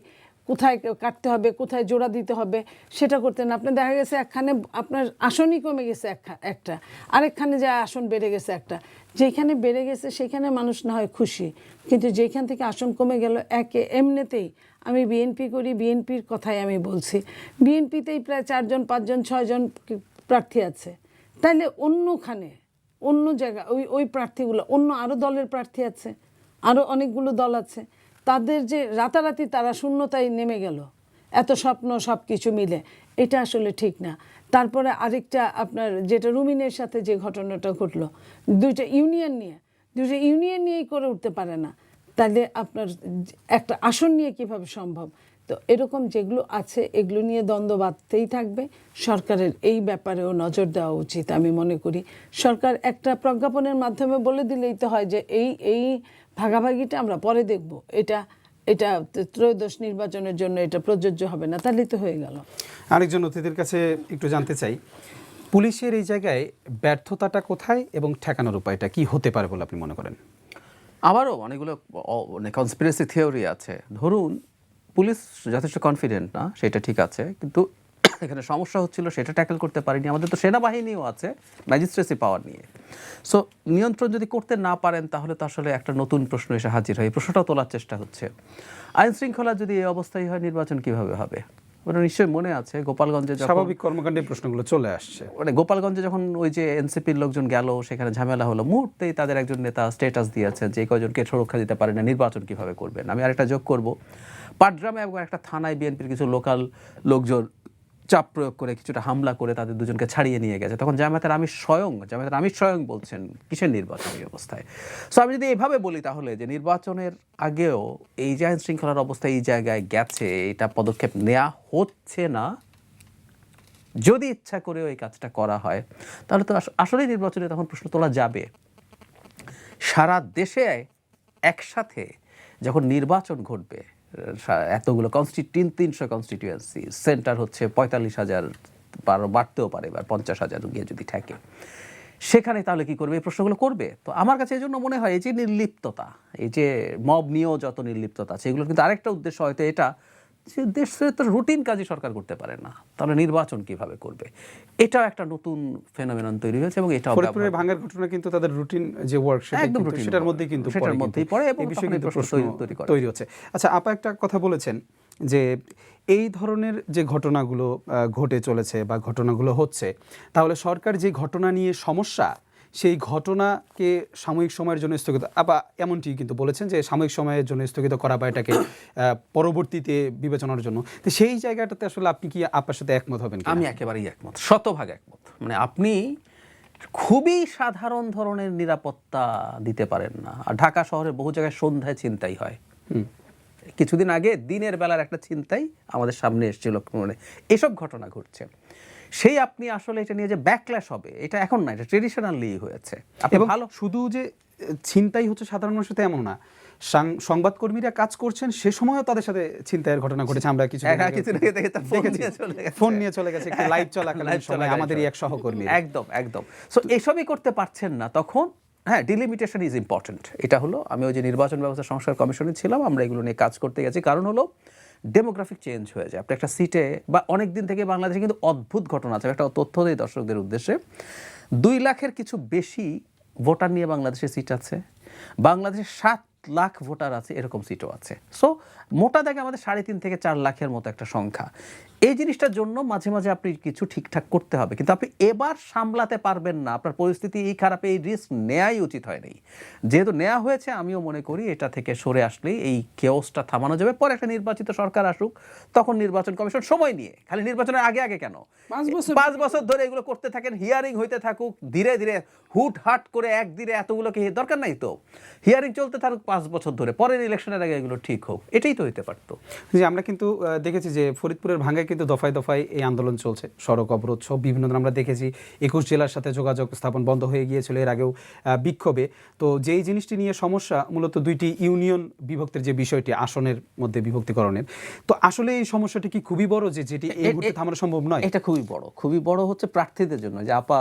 কোথায় কাটতে হবে, কোথায় জোড়া দিতে হবে সেটা করতেন। আপনি দেখা গেছে একখানে আপনার আসনই কমে গেছে একটা, আরেকখানে যা আসন বেড়ে গেছে একটা। যেখানে বেড়ে গেছে সেখানে মানুষ না হয় খুশি, কিন্তু যেখান থেকে আসন কমে গেল এমনিতেই, আমি বিএনপি করি, বিএনপির কথাই আমি বলছি, বিএনপিতেই প্রায় 4 জন 5 জন 6 জন প্রার্থী আছে। তাইলে অন্য জায়গা ওই প্রার্থীগুলো, অন্য আরও দলের প্রার্থী আছে, আরও অনেকগুলো দল আছে, তাদের যে রাতারাতি তারা শূন্যতায় নেমে গেল, এত স্বপ্ন সব কিছু মিলে, এটা আসলে ঠিক না। তারপরে আরেকটা আপনার যেটা রুমিনের সাথে যে ঘটনাটা ঘটলো, দুইটা ইউনিয়ন নিয়েই করে উঠতে পারে না, তাহলে আপনার একটা আসন নিয়ে কিভাবে সম্ভব? তো এরকম যেগুলো আছে এগুলো নিয়ে দ্বন্দ্ব বাঁধতেই থাকবে। সরকারের এই ব্যাপারেও নজর দেওয়া উচিত আমি মনে করি। সরকার একটা প্রজ্ঞাপনের মাধ্যমে বলে দিলেই তো হয় যে এই ভাগাভাগিটা আমরা পরে দেখব, এটা ত্রয়োদশ নির্বাচনের জন্য এটা প্রযোজ্য হবে না, তাহলে তো হয়ে গেল। আরেকজন অতিথির কাছে একটু জানতে চাই, পুলিশের এই জায়গায় ব্যর্থতাটা কোথায় এবং ঠেকানোর উপায়টা কি হতে পারে বলে আপনি মনে করেন? আবারও অনেকগুলো কনস্পিরেসি থিওরি আছে। ধরুন পুলিশ যথেষ্ট কনফিডেন্ট না, সেটা ঠিক আছে, কিন্তু এখানে সমস্যা হচ্ছিল সেটা ট্যাকেল করতে পারিনি। আমাদের তো সেনাবাহিনীও আছে ম্যাজিস্ট্রেসি পাওয়ার নিয়ে। সো নিয়ন্ত্রণ যদি করতে না পারেন তাহলে তো আসলে একটা নতুন প্রশ্ন এসে হাজির হয়। এই প্রশ্নটাও তোলার চেষ্টা হচ্ছে, আইন শৃঙ্খলা যদি এই অবস্থায় হয় নির্বাচন কিভাবে হবে? ওটা নিশ্চয়ই মনে আছে গোপালগঞ্জে স্বাভাবিক কর্মকাণ্ডের প্রশ্নগুলো চলে আসছে। মানে গোপালগঞ্জে যখন ওই যে এনসিপির লোকজন গেল, সেখানে ঝামেলা হলো, মুহূর্তেই তাদের একজন নেতা স্ট্যাটাস দিয়েছে যে কয়জনকে সুরক্ষা দিতে পারে না, নির্বাচন কিভাবে করবেন। আমি আরেকটা যোগ করব, পাটগ্রামে এবং একটা থানায় বিএনপির কিছু লোকাল লোকজন চাপ প্রয়োগ করে কিছুটা হামলা করে তাদের দুজনকে ছাড়িয়ে নিয়ে গেছে। তখন জামায়াতের আমির স্বয়ং বলছেন কিসের নির্বাচন এই অবস্থায়? সো আমি যদি এভাবে বলি তাহলে যে নির্বাচনের আগেও এই যে আইন শৃঙ্খলার অবস্থা এই জায়গায় গেছে, এটা পদক্ষেপ নেওয়া হচ্ছে না, যদি ইচ্ছা করে ওই কাজটা করা হয় তাহলে তো আসলেই নির্বাচনে তখন প্রশ্ন তোলা যাবে। সারা দেশে একসাথে যখন নির্বাচন ঘটবে, এতগুলো 300 কনস্টিটিউয়েন্সি, সেন্টার হচ্ছে 45,000, বাড়তেও পারে, এবার 50,000 গিয়ে যদি থাকে, সেখানে তাহলে কি করবে? এই প্রশ্নগুলো করবে। তো আমার কাছে এই জন্য মনে হয় এই যে নির্লিপ্ততা, এই যে মব নিয়েও যত নির্লিপ্ততা আছে, এগুলো কিন্তু আরেকটা উদ্দেশ্য হয়তো এটা যে দেশের তো রুটিন কাজই সরকার করতে পারে না, তাহলে নির্বাচন কিভাবে করবে? এটাও একটা নতুন ফেনোমেনন তৈরি হয়েছে এবং এটাও ভাঙার ঘটনা কিন্তু তাদের রুটিন যে ওয়ার্ক একদম রুটিন, সেটার মধ্যেই কিন্তু পড়ে এবং এই বিষয়ে কিন্তু প্রশ্ন তৈরি হচ্ছে। আচ্ছা, আপা একটা কথা বলেছেন যে এই ধরনের যে ঘটনাগুলো ঘটে চলেছে বা ঘটনাগুলো হচ্ছে, তাহলে সরকার যে ঘটনা নিয়ে সমস্যা, সেই ঘটনাকে সাময়িক সময়ের জন্য স্থগিত, আবার এমনটি কিন্তু বলেছেন যে সাময়িক সময়ের জন্য স্থগিত করা বা এটাকে পরবর্তীতে বিবেচনার জন্য, তো সেই জায়গাটাতে আসলে আপনি কি আপনার সাথে একমত হবেন কিনা? আমি একেবারেই একমত, শতভাগ একমত। মানে আপনি খুবই সাধারণ ধরনের নিরাপত্তা দিতে পারেন না। আর ঢাকা শহরের বহু জায়গায় সন্ধ্যায় ছিনতাই হয়। কিছুদিন আগে দিনের বেলার একটা ছিনতাই আমাদের সামনে এসেছিল, মানে এসব ঘটনা ঘটছে। সেই আপনি আসলে এটা নিয়ে যে ব্যাকল্যাশ হবে, এটা এখন না, এটা ট্রেডিশনালি হয়েছে। এবং ভালো শুধু যে ছিনতাই হচ্ছে সাধারণ মানুষের, তেমন না, সংবাদকর্মীরা কাজ করছেন সে সময়ও তাদের সাথে ছিনতাইয়ের ঘটনা ঘটেছে। আমরা কিছু ফোন নিয়ে চলে গেছে লাইভ চলাকালীন সময় আমাদেরই এক সহকর্মী। একদম একদম। সো এসবই করতে পারছেন না তখন, হ্যাঁ, ডিলিমিটেশন ইজ ইম্পর্টেন্ট। এটা হলো, আমি ওই যে নির্বাচন ব্যবস্থা সংস্কার কমিশনে ছিলাম, আমরা এগুলো নিয়ে কাজ করতে গেছি। কারণ হলো ডেমোগ্রাফিক চেঞ্জ হয়ে যায়। আপনি একটা সিটে বা অনেক দিন থেকে বাংলাদেশে কিন্তু অদ্ভুত ঘটনা আছে, একটা তথ্য দিই দর্শকদের উদ্দেশ্যে। 2 লাখের কিছু বেশি ভোটার নিয়ে বাংলাদেশে সিট আছে, বাংলাদেশে 7 লাখ ভোটার আছে, এরকম সিটও আছে। সো মোটা দাগে আমাদের 3.5 থেকে 4 লাখের মতো একটা সংখ্যা। এই জিনিসটার জন্য মাঝে মাঝে আপনি কিছু ঠিকঠাক করতে হবে, কিন্তু আপনি এবার সামলাতে পারবেন না। আপনার পরিস্থিতি এই খারাপে এই রিস্ক নেওয়াই উচিত হয়নি। যেহেতু নেওয়া হয়েছে, আমিও মনে করি এটা থেকে সরে আসলেই এই কেওসটা থামানো যাবে। পরে একটা নির্বাচিত সরকার আসুক, তখন নির্বাচন কমিশন সময় নিয়ে, খালি নির্বাচনের আগে আগে কেন 5 বছর ধরে এগুলো করতে থাকেন, হিয়ারিং হইতে থাকুক, ধীরে ধীরে হুট হাট করে একদিনে এতগুলোকে দরকার নাই তো। হিয়ারিং চলতে থাকুক 5 বছর ধরে, পরের ইলেকশনের আগে এগুলো ঠিক হোক, এটাই তো হইতে পারতো। যে আমরা কিন্তু দেখেছি যে ফরিদপুরের ভাঙ্গায় কিন্তু দফায় দফায় এই আন্দোলন চলছে, সড়ক অবরোধ সহ বিভিন্ন আমরা দেখেছি। 21 জেলার সাথে যোগাযোগ স্থাপন বন্ধ হয়ে গিয়েছিল এর আগেও বিক্ষোভে। তো যেই জিনিসটি নিয়ে সমস্যা, মূলত 2টি ইউনিয়ন বিভক্তির যে বিষয়টি, আসনের মধ্যে বিভক্তিকরণের, তো আসলে এই সমস্যাটি কি খুবই বড়, যেটি এই মুহূর্তে থামানো সম্ভব নয়? এটা খুবই বড় হচ্ছে প্রার্থীদের জন্য। যে আপা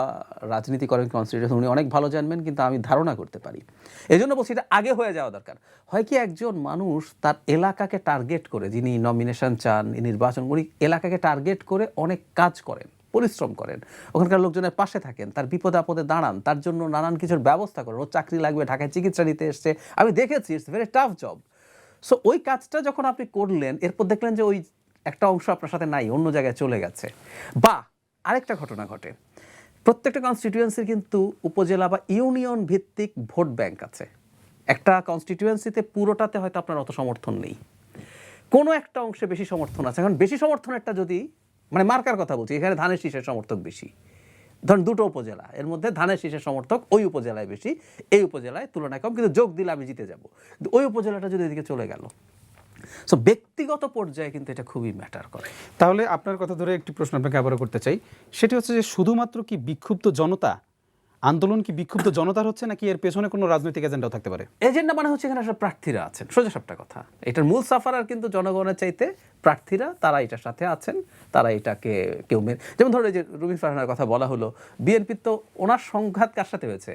রাজনীতি করেন কনস্টিটিউশন, উনি অনেক ভালো জানবেন, কিন্তু আমি ধারণা করতে পারি। এই জন্য বলছি এটা আগে হয়ে যাওয়া দরকার। হয় কি, একজন মানুষ তার এলাকাকে টার্গেট করে, যিনি নমিনেশন চান, নির্বাচন, উনি এলাকাকে টার্গেট করে অনেক কাজ করেন, পরিশ্রম করেন, ওখানকার লোকজনের পাশে থাকেন, তার বিপদে আপদে দাঁড়ান, তার জন্য নানান কিছুর ব্যবস্থা করেন। ওর চাকরি লাগবে, ঢাকায় চিকিৎসা নিতে এসছে, আমি দেখেছি, it's very tough job. So ওই কাজটা যখন আপনি করলেন, এরপর দেখলেন যে ওই একটা অংশ আপনার সাথে নাই, অন্য জায়গায় চলে গেছে। বা আরেকটা ঘটনা ঘটে, প্রত্যেকটা কনস্টিটিউয়েন্সির কিন্তু উপজেলা বা ইউনিয়ন ভিত্তিক ভোট ব্যাংক আছে। একটা কনস্টিটিউয়েন্সিতে পুরোটাতে হয়তো আপনার অত সমর্থন নেই, কোনো একটা অংশে বেশি সমর্থন আছে। এখন বেশি সমর্থনেরটা যদি, মানে মার্কার কথা বলছি, এখানে ধানের শীষের সমর্থক বেশি, ধরুন 2টো উপজেলা, এর মধ্যে ধানের শীষের সমর্থক ওই উপজেলায় বেশি, এই উপজেলায় তুলনায় কম, কিন্তু যোগ দিলে আমি জিতে যাব। কিন্তু ওই উপজেলাটা যদি এদিকে চলে গেল, সো ব্যক্তিগত পর্যায়ে কিন্তু এটা খুবই ম্যাটার করে। তাহলে আপনার কথা ধরে একটি প্রশ্ন আপনাকে আবারও করতে চাই, সেটি হচ্ছে যে শুধুমাত্র কি বিক্ষুব্ধ জনতা, আন্দোলন কি বিক্ষুব্ধ জনতার হচ্ছে, নাকি এর পেছনে কোনো রাজনৈতিক এজেন্ডাও থাকতে পারে? এজেন্ডা মানে হচ্ছে এখানে আসলে প্রার্থীরা আছেন, সোজা সাপটা কথা। এটার মূল সাফারার কিন্তু জনগণের চাইতে প্রার্থীরা, তারা এটার সাথে আছেন, তারা এটাকে কেউ যেমন ধরো এই যে রুমিন ফারহানার কথা বলা হলো, বিএনপির তো ওনার সংঘাত কার সাথে হয়েছে?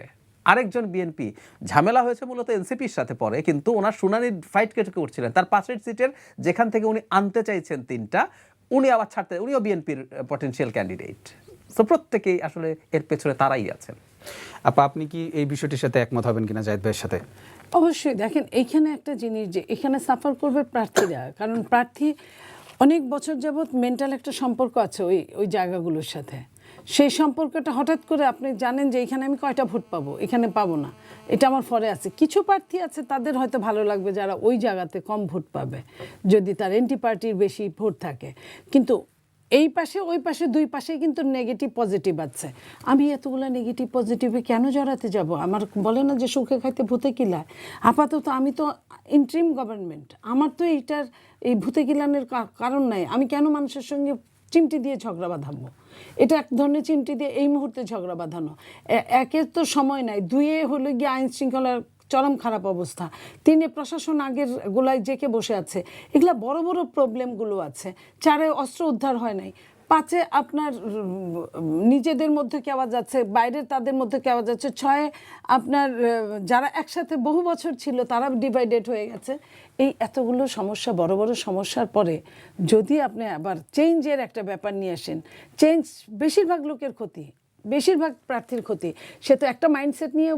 আরেকজন বিএনপি, ঝামেলা হয়েছে মূলত এনসিপির সাথে পরে, কিন্তু ওনার শুনানির ফাইট কেটে করছিলেন, তার 5 সিটের যেখান থেকে উনি আনতে চাইছেন 3টা, উনি আবার ছাড়তে, উনিও বিএনপির পটেনশিয়াল ক্যান্ডিডেট। তো প্রত্যেকেই আসলে এর পেছনে তারাই আছেন। আপনি কি এই বিষয়টির সাথে একমত হবেন কিনা জায়েদ ভাইয়ের সাথে? অবশ্যই। দেখেন, এইখানে একটা জিনিস, যে এখানে সাফার করবে প্রার্থীরা, কারণ প্রার্থী অনেক বছর যাবৎ মেন্টাল একটা সম্পর্ক আছে ওই জায়গাগুলোর সাথে। সেই সম্পর্কটা হঠাৎ করে আপনি জানেন যে এখানে আমি কয়টা ভোট পাবো, এখানে পাবো না, এটা আমার ফরে আছে। কিছু প্রার্থী আছে তাদের হয়তো ভালো লাগবে যারা ওই জায়গাতে কম ভোট পাবে, যদি তার এন্টি পার্টির বেশি ভোট থাকে। কিন্তু এই পাশে ওই পাশে 2 পাশেই কিন্তু নেগেটিভ পজিটিভ আছে। আমি এতগুলো নেগেটিভ পজিটিভে কেন জড়াতে যাব? আমার বলে না যে সুখে খাইতে ভূতে কিলায়। আপাতত আমি তো ইন্টারিম গভর্নমেন্ট, আমার তো এই ভূতে কিলানের কারণ নাই। আমি কেন মানুষের সঙ্গে চিমটি দিয়ে ঝগড়া বাঁধাবো? এটা এক ধরনের চিমটি দিয়ে এই মুহূর্তে ঝগড়া বাঁধানো। একে তো সময় নাই, 2 হলো গিয়ে আইন শৃঙ্খলার চরম খারাপ অবস্থা, 3 প্রশাসন আগের গোলায় জেকে বসে আছে, এগুলা বড় বড় প্রবলেমগুলো আছে। 4 অস্ত্র উদ্ধার হয় নাই, 5 আপনার নিজেদের মধ্যে কেওয়া যাচ্ছে, বাইরের তাদের মধ্যে কেওয়া যাচ্ছে, 6 আপনার যারা একসাথে বহু বছর ছিল তারা ডিভাইডেড হয়ে গেছে। এই এতগুলো সমস্যা, বড় বড় সমস্যার পরে যদি আপনি আবার চেঞ্জের একটা ব্যাপার নিয়ে আসেন, চেঞ্জ বেশিরভাগ লোকের ক্ষতি, বেশিরভাগ প্রার্থীর ক্ষতি। সে তো একটা মাইন্ডসেট নিয়ে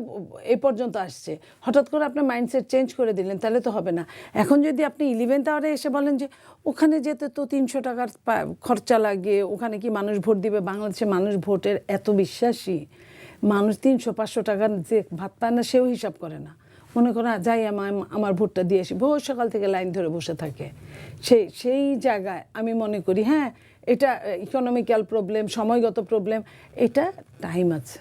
এই পর্যন্ত আসছে, হঠাৎ করে আপনার মাইন্ডসেট চেঞ্জ করে দিলেন, তাহলে তো হবে না। এখন যদি আপনি 11th আওয়ারে এসে বলেন যে ওখানে যেতে তো 300 টাকার খরচা লাগে, ওখানে কি মানুষ ভোট দিবে? বাংলাদেশে মানুষ ভোটের এত বিশ্বাসী, মানুষ 300-500 টাকার যে ভাত পায় না সেও হিসাব করে না, মনে করেন যাই আমার ভোটটা দিয়ে আসি, ভোর সকাল থেকে লাইন ধরে বসে থাকে। সেই জায়গায় আমি মনে করি হ্যাঁ এটা ইকোনমিক্যাল প্রবলেম, সময়গত প্রবলেম, এটা টাইম আছে।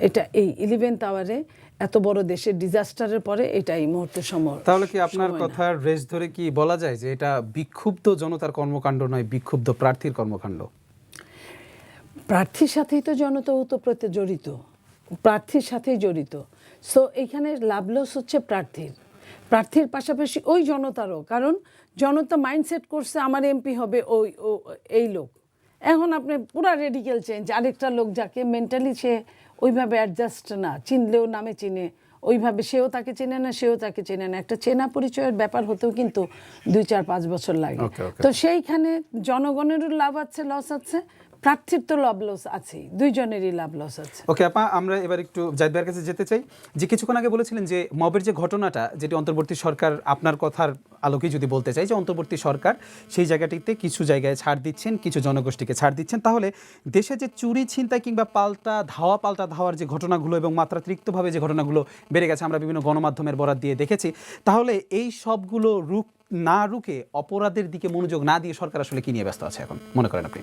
এটা এই 11th আওয়ারে এত বড় দেশের ডিজাস্টারের পরে এটা এই মুহূর্তে সময়। তাহলে কি আপনার কথার রেশ ধরে কি বলা যায় যে এটা বিক্ষুব্ধ জনতার কর্মকাণ্ড নয়, বিক্ষুব্ধ প্রার্থীর কর্মকাণ্ড? প্রার্থীর সাথেই তো জনতা ওতপ্রোতে জড়িত, প্রার্থীর সাথেই জড়িত। সো এইখানে লাভ লস হচ্ছে প্রার্থীর পাশাপাশি ওই জনতারও, কারণ জনতা মাইন্ডসেট করছে আমার এমপি হবে এই লোক। এখন আপনি পুরা রেডিক্যাল চেঞ্জ, আরেকটা লোক যাকে মেন্টালি সে ওইভাবে অ্যাডজাস্ট না, চিনলেও নামে চিনে, ওইভাবে সেও তাকে চেনে না, সেও তাকে চেনে না। একটা চেনা পরিচয়ের ব্যাপার হতেও কিন্তু 2-4-5 বছর লাগে। তো সেইখানে জনগণেরও লাভ আছে, লস আছে, প্রার্থীর তো লাভ লস আছেই, দুইজনেরই লাভ লস আছে। ওকে আপা, আমরা এবার একটু জাহিদ ভাইয়ের কাছে যেতে চাই। যে কিছুক্ষণ আগে বলেছিলেন যে মবের যে ঘটনাটা, যেটি অন্তর্বর্তী সরকার, আপনার কথার আলোকে যদি বলতে চাই যে অন্তর্বর্তী সরকার সেই জায়গাটিতে কিছু জায়গায় ছাড় দিচ্ছেন, কিছু জনগোষ্ঠীকে ছাড় দিচ্ছেন, তাহলে দেশে যে চুরি ছিনতাই কিংবা পাল্টা ধাওয়ার যে ঘটনাগুলো এবং মাত্রাতিরিক্তভাবে যে ঘটনাগুলো বেড়ে গেছে, আমরা বিভিন্ন গণমাধ্যমের বরাত দিয়ে দেখেছি, তাহলে এই সবগুলো রুখে অপরাধের দিকে মনোযোগ না দিয়ে সরকার আসলে কি নিয়ে ব্যস্ত আছে এখন মনে করেন আপনি?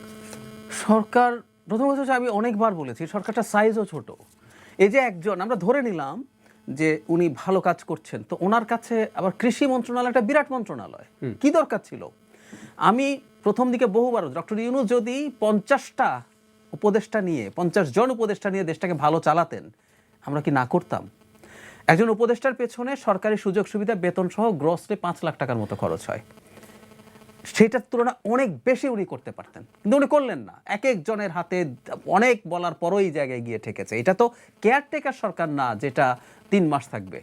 সরকার, প্রথম কথা হচ্ছে আমি অনেকবার বলেছি সরকারটা সাইজও ছোট। এই যে একজন আমরা ধরে নিলাম যে উনি ভালো কাজ করছেন, তো ওনার কাছে আবার কৃষি মন্ত্রণালয় একটা বিরাট মন্ত্রণালয়, কি দরকার ছিল? আমি প্রথম দিকে বহুবার ডক্টর ইউনূস যদি 50টা উপদেষ্টা নিয়ে 50 জন উপদেষ্টা নিয়ে দেশটাকে ভালো চালাতেন, আমরা কি না করতাম? একজন উপদেষ্টার পেছনে সরকারি সুযোগ সুবিধা বেতন সহ গ্রসলি 5 লাখ টাকার মতো খরচ হয়। সেটার তুলনায় অনেক বেশি উনি করতে পারতেন, কিন্তু উনি করলেন না। এক একজনের হাতে অনেক বলার পরও এই জায়গায় গিয়ে ঠেকেছে। এটা তো কেয়ারটেকার সরকার না যেটা 3 মাস থাকবে,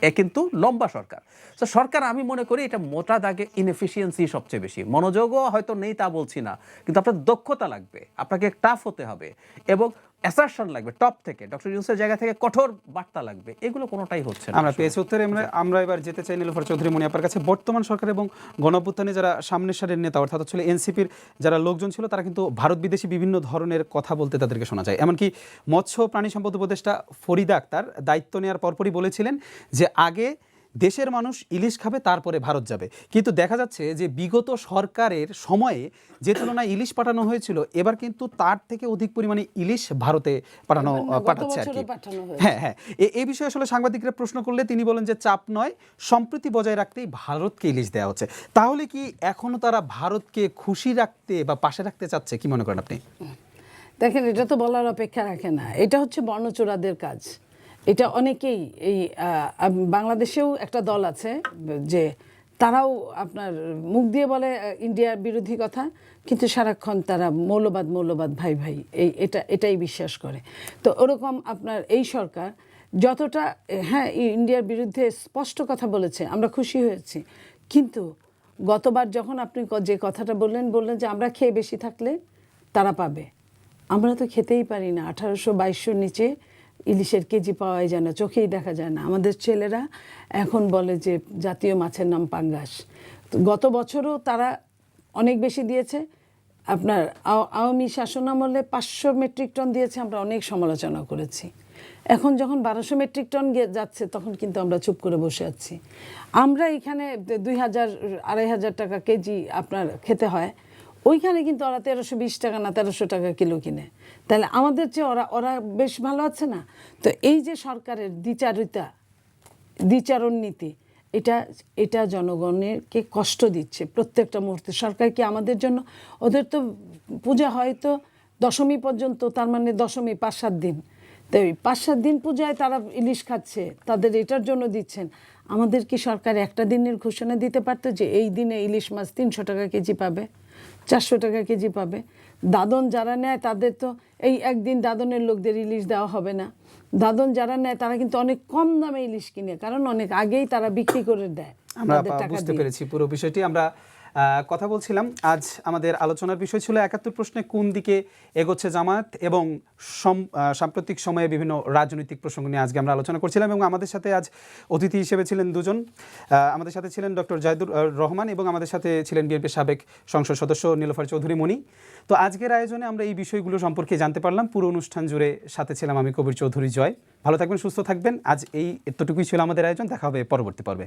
এ কিন্তু লম্বা সরকার। তো সরকার আমি মনে করি এটা মোটা দাগে ইনএফিসিয়েন্সি সবচেয়ে বেশি। মনোযোগও হয়তো নেই তা বলছি না, কিন্তু আপনার দক্ষতা লাগবে, আপনাকে টাফ হতে হবে এবং অ্যাসারশন লাগবে টপ থেকে, ডক্টর ইউনূসের জায়গা থেকে কঠোর বার্তা লাগবে। এগুলো কোনোটাই হচ্ছে না। আমরা পেয়েছি উত্তরে। আমরা এবার যেতে চাই নীলুফার চৌধুরী মনি আপার কাছে। বর্তমান সরকার এবং গণঅভ্যুত্থানে যারা সামনের সারির নেতা, অর্থাৎ আসলে এনসিপির যারা লোকজন ছিল, তারা কিন্তু ভারত বিদেশি বিভিন্ন ধরনের কথা বলতে তাদেরকে শোনা যায়। এমনকি মৎস্য প্রাণী সম্পদ উপদেষ্টা ফরিদা আক্তার দায়িত্ব নেওয়ার পরপরই বলেছিলেন যে আগে দেশের মানুষ ইলিশ খাবে, তারপরে ভারত যাবে। কিন্তু দেখা যাচ্ছে যে বিগত সরকারের সময়ে যে তুলনায় ইলিশ পাঠানো হয়েছিল, এবার কিন্তু তার থেকে অধিক পরিমাণে ইলিশ ভারতে পাঠাচ্ছে আর কি। হ্যাঁ, এই বিষয়ে আসলে সাংবাদিকরা প্রশ্ন করলে তিনি বলেন যে চাপ নয়, সম্প্রীতি বজায় রাখতেই ভারতকে ইলিশ দেওয়া হচ্ছে। তাহলে কি এখনো তারা ভারতকে খুশি রাখতে বা পাশে রাখতে চাচ্ছে, কি মনে করেন আপনি? দেখেন, এটা তো বলার অপেক্ষা রাখে না, এটা হচ্ছে বর্ণচোরাদের কাজ। এটা অনেকেই এই বাংলাদেশেও একটা দল আছে যে তারাও আপনার মুখ দিয়ে বলে ইন্ডিয়ার বিরোধী কথা, কিন্তু সারাক্ষণ তারা মৌলবাদ ভাই এটাই বিশ্বাস করে। তো ওরকম আপনার এই সরকার যতটা হ্যাঁ ইন্ডিয়ার বিরুদ্ধে স্পষ্ট কথা বলেছে, আমরা খুশি হয়েছি, কিন্তু গতবার যখন আপনি যে কথাটা বললেন যে আমরা খেয়ে বেশি থাকলে তারা পাবে, আমরা তো খেতেই পারি না। 1800-2200 নিচে ইলিশের কেজি পাওয়াই যায় না, চোখেই দেখা যায় না। আমাদের ছেলেরা এখন বলে যে জাতীয় মাছের নাম পাঙ্গাস। গত বছরও তারা অনেক বেশি দিয়েছে। আপনার আওয়ামী শাসনামলে 500 মেট্রিক টন দিয়েছে, আমরা অনেক সমালোচনা করেছি। এখন যখন 1200 মেট্রিক টন যাচ্ছে, তখন কিন্তু আমরা চুপ করে বসে আছি। আমরা এখানে 2000-2500 টাকা কেজি আপনার খেতে হয়, ওইখানে কিন্তু ওরা 1320 টাকা না 1300 টাকা কিলো কিনে। তাহলে আমাদের চেয়ে ওরা বেশ ভালো আছে না? তো এই যে সরকারের দ্বিচারণ নীতি, এটা জনগণকে কষ্ট দিচ্ছে প্রত্যেকটা মুহূর্তে। সরকার কি আমাদের জন্য, ওদের তো পূজা হয়তো দশমী পর্যন্ত, তার মানে দশমী 5-7 দিন, তো ওই 5-7 দিন পূজায় তারা ইলিশ খাচ্ছে, তাদের এটার জন্য দিচ্ছেন। আমাদের কি সরকার একটা দিনের ঘোষণা দিতে পারতো যে এই দিনে ইলিশ মাছ 300 টাকা কেজি পাবে, 400 টাকা কেজি পাবে? দাদন যারা নেয় তাদের তো এই একদিন দাদনের লোকদের ইলিশ দেওয়া হবে না। দাদন যারা নেয় তারা কিন্তু অনেক কম দামে ইলিশ কিনে, কারণ অনেক আগেই তারা বিক্রি করে দেয়। আমরা বুঝতে পেরেছি পুরো বিষয়টি। আমরা কথা বলছিলাম, আজ আমাদের আলোচনার বিষয় ছিল ৭১ প্রশ্নে কোন দিকে এগোচ্ছে জামায়াত এবং সাম্প্রতিক সময়ে বিভিন্ন রাজনৈতিক প্রসঙ্গ নিয়ে আজকে আমরা আলোচনা করছিলাম। এবং আমাদের সাথে আজ অতিথি হিসেবে ছিলেন দুজন। আমাদের সাথে ছিলেন ডক্টর জাহিদুর রহমান এবং আমাদের সাথে ছিলেন বিএনপির সাবেক সংসদ সদস্য নীলোফার চৌধুরী মনি। তো আজকের আয়োজনে আমরা এই বিষয়গুলো সম্পর্কে জানতে পারলাম। পুরো অনুষ্ঠান জুড়ে সাথে ছিলাম আমি কবির চৌধুরী জয়। ভালো থাকবেন, সুস্থ থাকবেন। আজ এতটুকুই ছিল আমাদের আয়োজন। দেখা হবে পরবর্তী পর্বে।